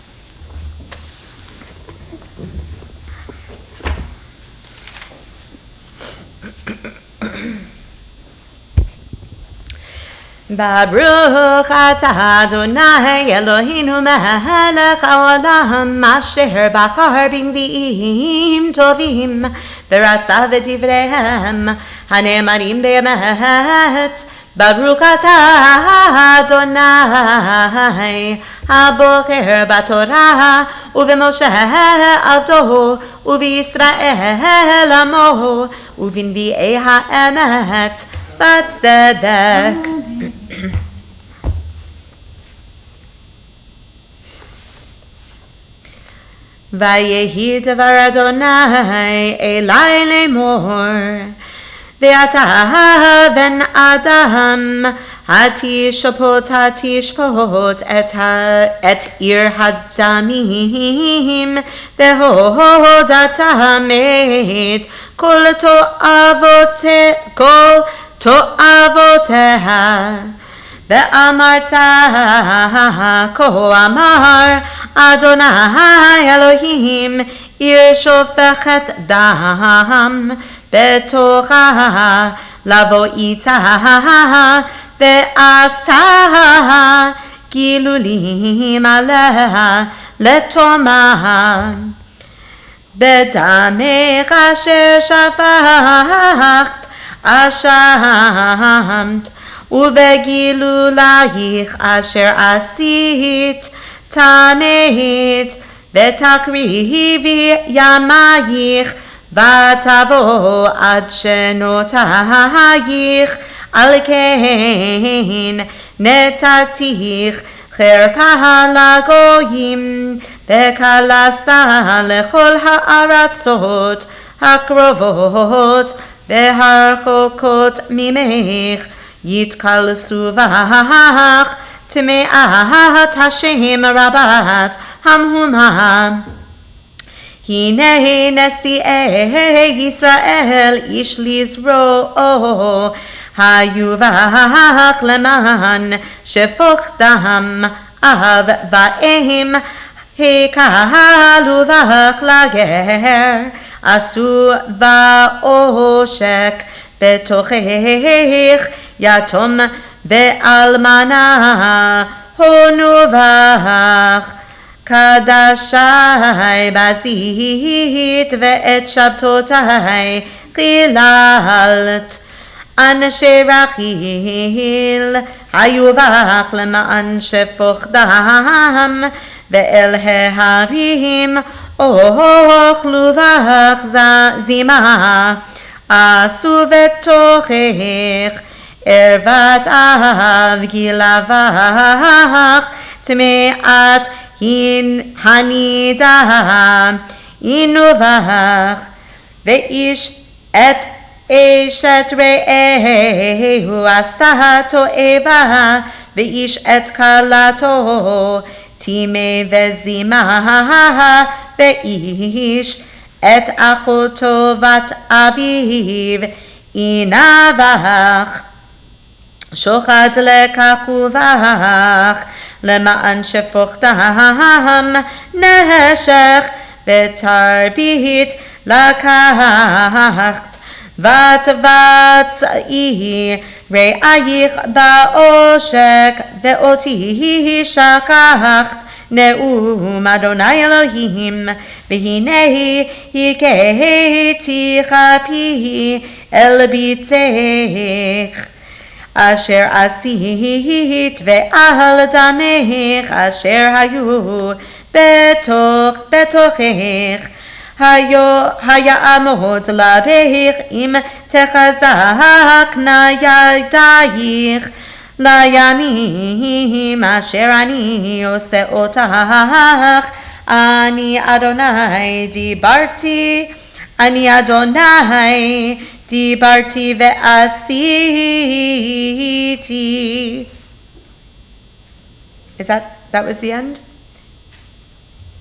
Baruch atah Adonai Eloheinu melech haolam asher bachar b'nvi'im tovim v'ratza v'divreihem hane'emarim be'emet. Baruch atah Adonai habocher b'torah uveMoshe avdo uveYisrael amo uvenvi'ei ha'emet b'tzedek. Vayehi davar Adonai elai lemor ve'ata ben adam hatishpot et ir hadamim ve'hodata met kol to'avoteha ve'amarta ko amar Adonai Elohim ir shofechet dam betocha lavo ita ve'asta gilulim aleha letoma bedamech asher shafakt ashamt uvegilulayich asher asit tameit vetakrivi yamayich vatavo ad shenotayich alkein netatich cherpa lagoyim vekalasa lechol ha'aratzot hakrovot veharchokot mimech yitkalsu vach Tme'at Hashem Rabat Hamhumam Hinei Nesi'ei Yisrael Ish Lizro Hayuvach Leman Shefoch Dam Av Va'em Hekaluvach Lager Asu Va'oshek Betochech Yatom ve'almana honuvach kadashai bazit ve'et shabtotai chilalt anshe rachil hayuvach lema'an shefoch dam ve'el heharim ochluvach zima asu vetochech Ervat av gilavach tme'at hin hanida inuvach ve'ish et eshet re'ehu asato eva ve'ish et kalato time vezima ve'ish et achoto vat aviv inavach שוחד לקח ובך, למען שפוך דם, נשך ותרבית לקחת, ותבצעי רעייך בעושק, ואותי שכחת, נאום אדוני אלוהים, והנה הכיתיך פי אל ביצך. אשר עשית ועל דמך אשר היו בתוכך, יעמוד לבך אם תחזקנה ידייך לימים אשר אני עושה אותך. אני אדוני דיברתי ועשיתי. That was the end?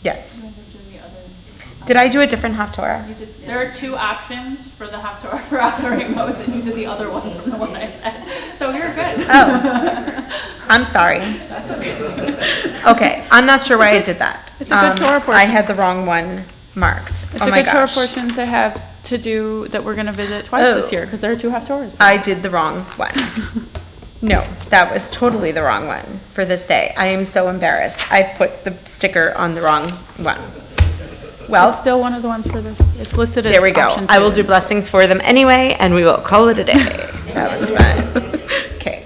Yes. Did I do a different Haftorah?
There are two options for the Haftorah for operating modes, and you did the other one from the one I said. So you're good.
Oh, I'm sorry. Okay, I'm not sure why I did that.
It's a good Torah portion.
I had the wrong one marked.
It's a good Torah portion to have to do that we're going to visit twice this year, because there are two Haftorahs.
I did the wrong one. No, that was totally the wrong one for this day. I am so embarrassed. I put the sticker on the wrong one. Well,
It's still one of the ones for this. It's listed as
there we go.
option
I will
two.
do blessings for them anyway, and we will call it a day. That was fun. Okay.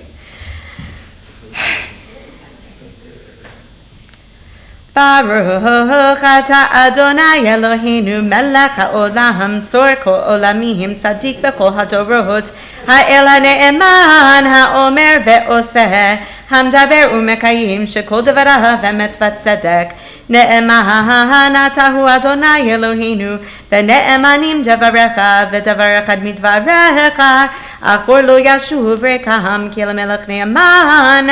Baruch atah Adonai Eloheinu melech haolam sor kol olamim tzadik bechol hadorot ha'el ha'ne'eman ha'omer ve'oseh hamdaber u'mekayim shekol devarav emet v'tzedek נאמן אתה הוא אדוני אלוהינו ונאמנים דבריך ודבר אחד מדבריך אך לא ישוב רקם כי למלך נאמן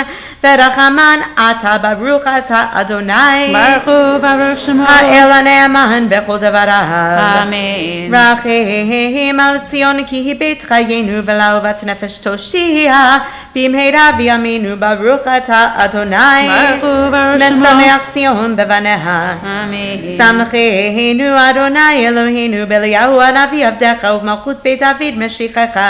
ורחמן אתה ברוך אתה אדוני
ברוך הוא ברוך שמו
האל הנאמן בכל דבריו
אמן
רחם על ציון כי היא בית חיינו ולאהבת נפש תושיע במהרה בימינו ברוך אתה אדוני
ברוך הוא ברוך שמו
משמח ציון בבניה
אמן
שמחנו אדוני אלוהינו באליהו הנביא עבדך ובמלכות בית דוד משיחך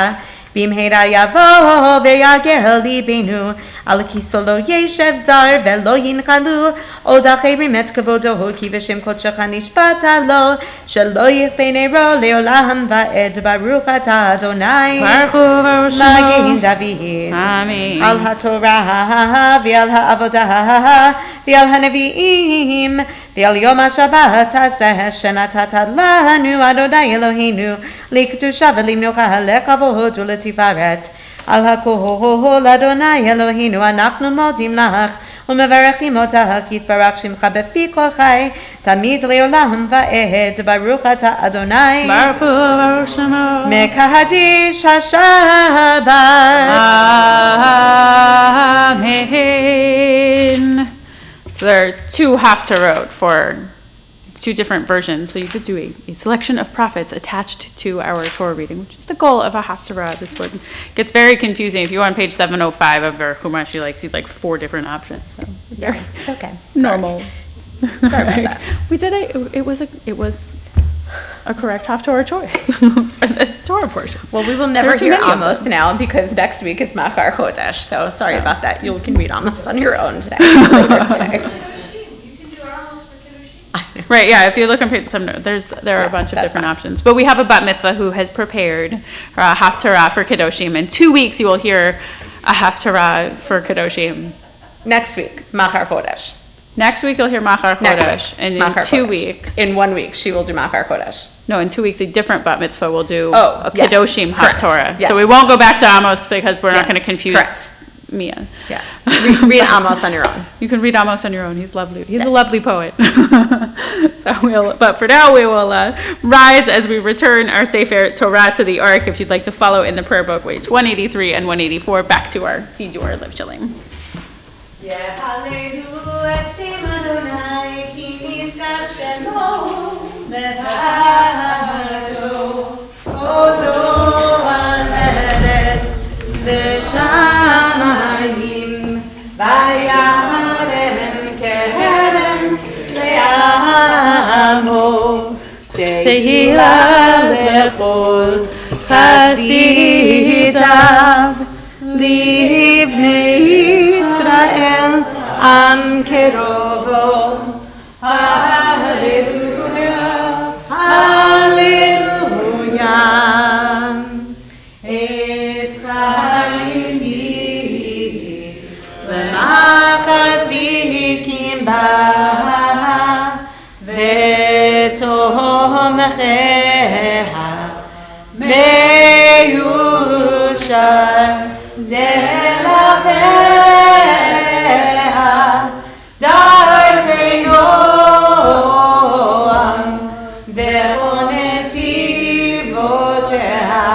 במהרה יבוא ויגל ליבנו על כיסו לא ישב זר ולא ינחלו עוד אחרים את כבודו כי בשם קודשך נשבעת לו שלא יכפה נרו לעולם ועד ברוך אתה אדוני
ברוך הוא ברוך שמו
מגן דוד
אמן
על התורה ועל העבודה ועל הנביאים ועל יום השבת הזה שנתת לנו אדוני אלוהינו לקדושה ולמנוחה לכבוד ולתפארת על הכל אדוני אלוהינו אנחנו מודים לך ומברכים אותך כי יתברך שמך בפי כל חי תמיד לעולם ועד ברוך אתה אדוני
ברוך הוא ברוך שמו
מקדש השבת
Amen. So there are two Haftarot for two different versions. So you could do a selection of prophets attached to our Torah reading, which is the goal of a Haftarah. This one gets very confusing. If you go on page 705 of our Chumash, you see like 4 different options. So it's very
okay
normal.
Sorry about that.
We did it was a correct Haftarah choice for this Torah portion.
Well, we will never hear Amos now because next week is Machar Chodesh. So sorry about that. You can read Amos on your own today. Later today.
Right, yeah, if you look on page 7, there are a bunch of different options. But we have a bat mitzvah who has prepared a Haftarah for Kedoshim. In 2 weeks, you will hear a Haftarah for Kedoshim.
Next week, Machar Chodesh.
Next week, you'll hear Machar Chodesh. And in
Machar
2
Chodesh.
weeks.
In 1 week, she will do Machar Chodesh.
No, in 2 weeks, a different bat mitzvah will do
Oh,
a
yes,
Kedoshim
correct.
Haftarah.
Yes.
So we won't go back to Amos because we're not
Yes,
going to confuse
correct.
Mia.
Yes. Read Amos on your own.
You can read Amos on your own. He's lovely. He's a lovely poet. But for now, we will rise as we return our Sefer Torah to the Ark. If you'd like to follow in the prayer book, page 183 and 184, back to our Sidur Liv Shilling.
Shama Karen Le'amo Tehila Lechol Chasitav Livnei Israel Am Kerovo Hallelujah Hallelujah It's Harimi Lemachasikim Ba V'tomcheha Meyushar Delacheha Darkei Noam Ve'onetivoteha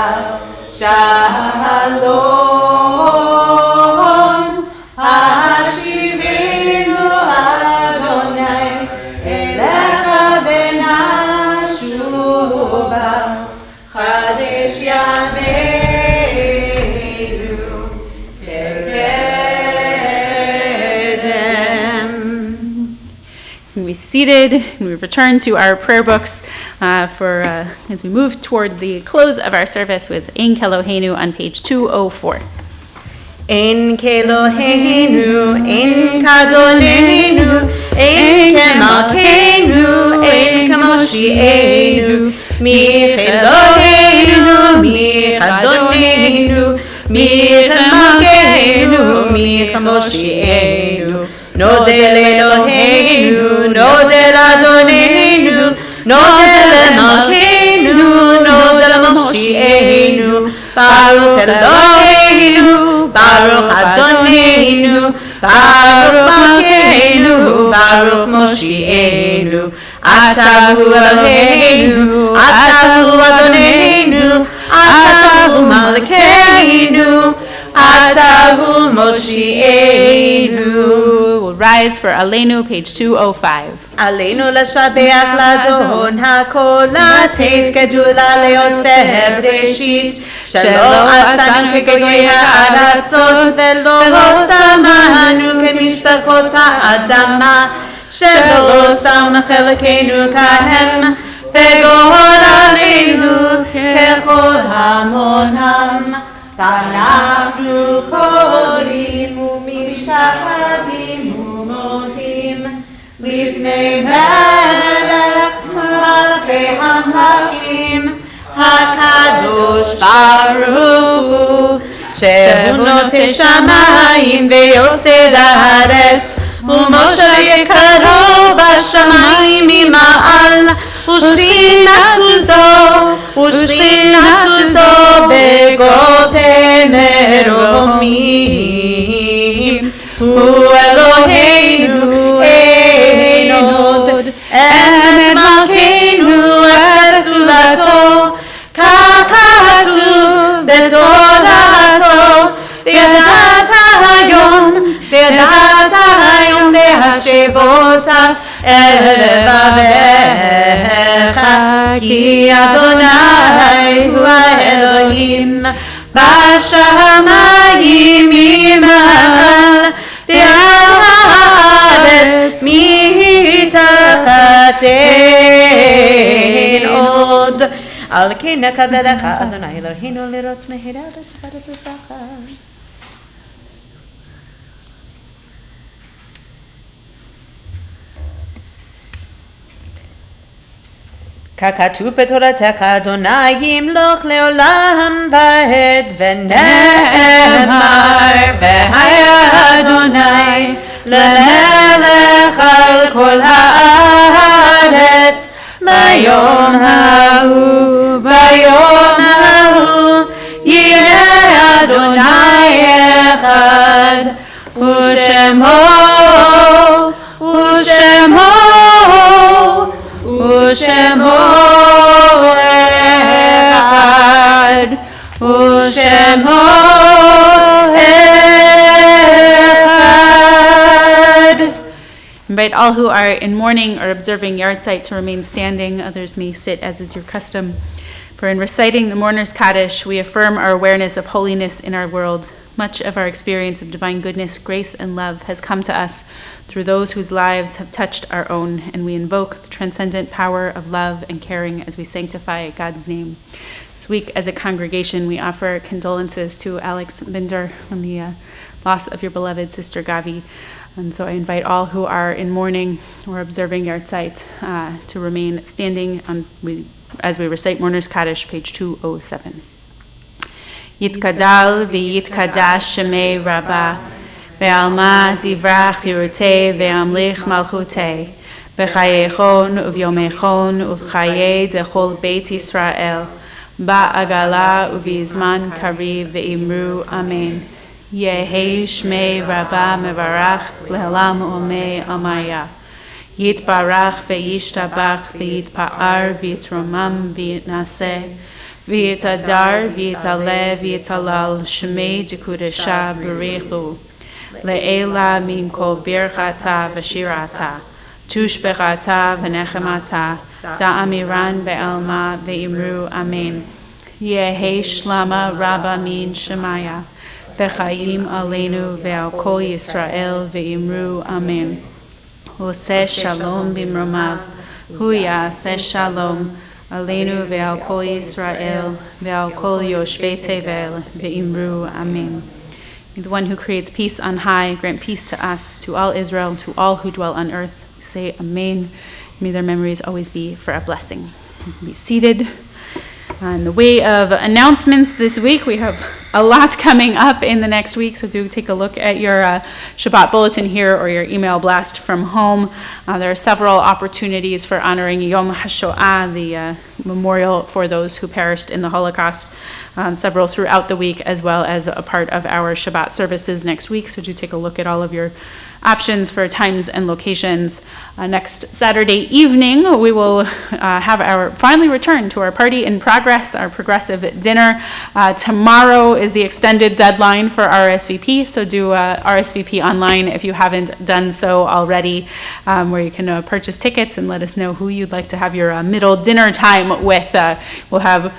Shalom Hashivenu Adonai Elecha Benashuva Chadesh Yameinu Kedem.
Be seated, and we return to our prayer books as we move toward the close of our service with Ein Keloheinu on page 204.
Ein Keloheinu, Ein Kadonenu, Ein Kemalkeinu, Ein Kamoshienu, Mi Keloheinu, Mi Kadonenu, Mi Kemalkeinu, Mi Kamoshienu. Nodel Eloheinu, Nodel Adonenu, Nodel Malkeinu, Nodel Moshienu, Baruch Eloheinu, Baruch Adonenu, Baruch Malkeinu, Baruch Moshienu, Atahu Eloheinu, Atahu Adonenu, Atahu Malkeinu, Atahu Moshienu.
We'll rise for Aleinu, page 205.
Aleinu l'shabeach l'adon hakol לתת גדולה ליוצר בראשית שלא עשנו כגויי הארצות ולא שמנו כמשפחות האדמה שלא שם חלקנו כהם וגורלנו ככל המונם ואנחנו קוראים ומשתחווים ומודים לפני מלך מלכי המלכים הקדוש ברוך הוא שהוא נוטה שמיים ויוסד הארץ ומשה יקרו בשמיים ממעל ושכינתו זו בגותי מרומים הוא אלוהינו אין עוד אמת מלכנו ארץ זולתו כך כתוב בתורתו וידעת היום להשבותה אל לבביך כי אדוני הוא האלוהים בשמיים ממעל ועל הארץ מתחת אין עוד על כן נקווה לך אדוני אלוהינו לראות מהרה ותפארת עוזך ככתוב בתורתך אדוני ימלוך לעולם ועד ונאמר והיה אדוני למלך על כל הארץ ביום ההוא יהיה אדוני אחד ושמו אחד ושמו אחד. Invite all who are in mourning or observing yahrzeit to remain standing. Others may sit as is your custom. For in reciting the mourner's Kaddish, we affirm our awareness of holiness in our world.
Much of our experience of divine goodness, grace, and love has come to us through those whose lives have touched our own, and we invoke the transcendent power of love and caring as we sanctify God's name. This week, as a congregation, we offer condolences to Alex Binder on the loss of your beloved sister Gavi. And so I invite all who are in mourning or observing Yartzeit to remain standing as we recite Mourner's Kaddish, page 207. Yitkadal v'yitkadash shemei Rabbah, ve'alma divrach yirutei ve'amlich malchutei, v'chayechon uv'yomechon uv'chayei dechol Beit Yisrael, ba'agala uv'izman kariv ve'imru amen. Yehei shmei Rabbah mevarach le'olam u'mei amaya. Yitbarach ve'yishtabach ve'yitpa'ar ve'yitromam ve'yitnaseh. V'yitadar, v'yitaleh, v'yitalal, shmei dekudesha b'richu, le'ela min kol birchata v'shirata, tushbechata v'nechemata, da'amiran be'alma ve'imru amen. Yehei shlama rabba min shemaya, v'chayim aleinu ve'al kol Yisrael ve'imru amen. Oseh shalom b'mromav, hu ya'aseh shalom, Aleinu ve'al kol Yisrael, ve'al kol yoshvei tevel, ve'imru amen. May the one who creates peace on high grant peace to us, to all Israel, to all who dwell on earth. We say amen. May their memories always be for a blessing. You can be seated. In the way of announcements this week, we have a lot coming up in the next week, so do take a look at your Shabbat bulletin here or your email blast from home. There are several opportunities for honoring Yom HaShoah, the memorial for those who perished in the Holocaust, several throughout the week, as well as a part of our Shabbat services next week, so do take a look at all of your options for times and locations. Next Saturday evening, we will finally return to our party in progress, our progressive dinner. Tomorrow is the extended deadline for RSVP, so do RSVP online if you haven't done so already, where you can purchase tickets and let us know who you'd like to have your middle dinner time with. We'll have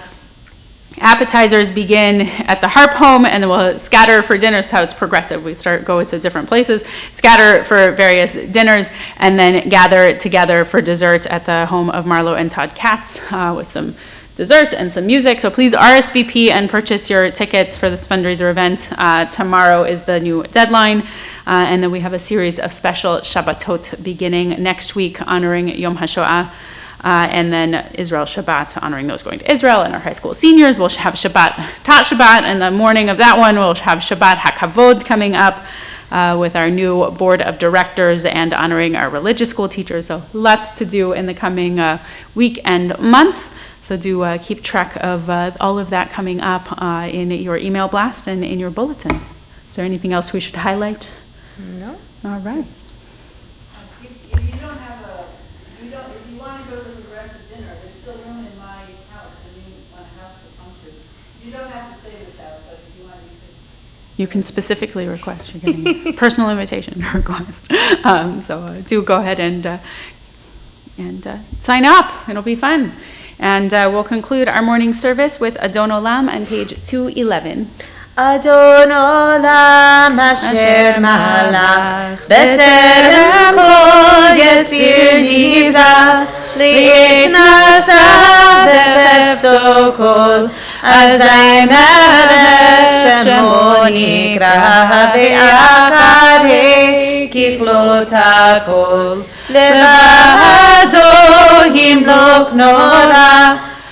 appetizers begin at the Harp Home, and then we'll scatter for dinner. That's how it's progressive. We go to different places, scatter for various dinners, and then gather together for dessert at the home of Marlo and Todd Katz with some dessert and some music. So please RSVP and purchase your tickets for this fundraiser event. Tomorrow is the new deadline, and then we have a series of special Shabbatot beginning next week honoring Yom HaShoah. And then Israel Shabbat, honoring those going to Israel, and our high school seniors. We'll have Shabbat, Tat Shabbat, and the morning of that one, we'll have Shabbat HaKavod coming up with our new board of directors and honoring our religious school teachers. So lots to do in the coming week and month. So do keep track of all of that coming up in your email blast and in your bulletin. Is there anything else we should highlight?
No.
All right. You can specifically request. You're getting a personal invitation request. So do go ahead and sign up. It'll be fun. And we'll conclude our morning service with Adon Olam on page 211.
Adon Olam Asher Malach B'terem Kol Yetzir Nivra Li'itnasa B'fetzo Kol Azai Melech Shemo Nikra Ve'acharei Kichlot HaKol Levado Yimlok Nora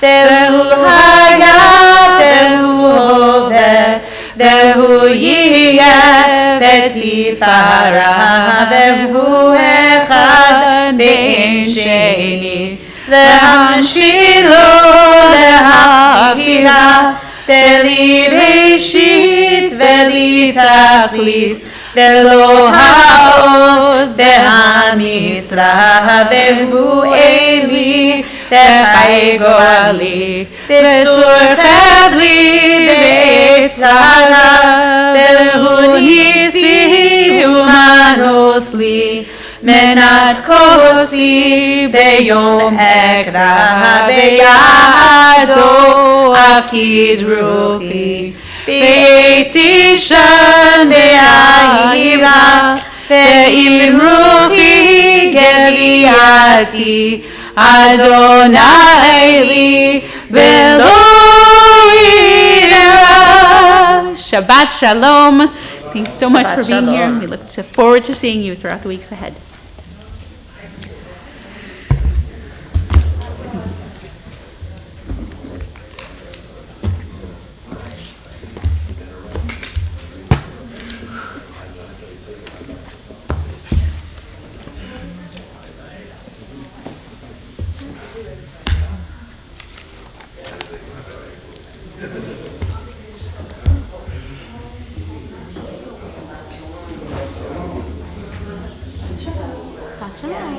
Ve'hu Haya Ve'hu Hoveh Ve'hu Yiyeh Ve'tifara Ve'hu Echad Be'en Sheni Le'hamshilo Le'ha'ira Ve'li Reshit Ve'li Tachlit Ve'lo Ha'oz Ve'ha'misra Ve'hu Eli Ve'chai Goali Ve'tzur Chavli Ve'etzara Ve'hu Nisi Umanos Li Menat Kosi Be'yom Ekra Ve'yado Afkid Ruchi Be'etishan be'ahira ve'im ruchi geviati Adonai li velo ira.
Shabbat Shalom. Thanks so much for being here.
Shalom.
We look forward to seeing you throughout the weeks ahead.
Shabbat shalom.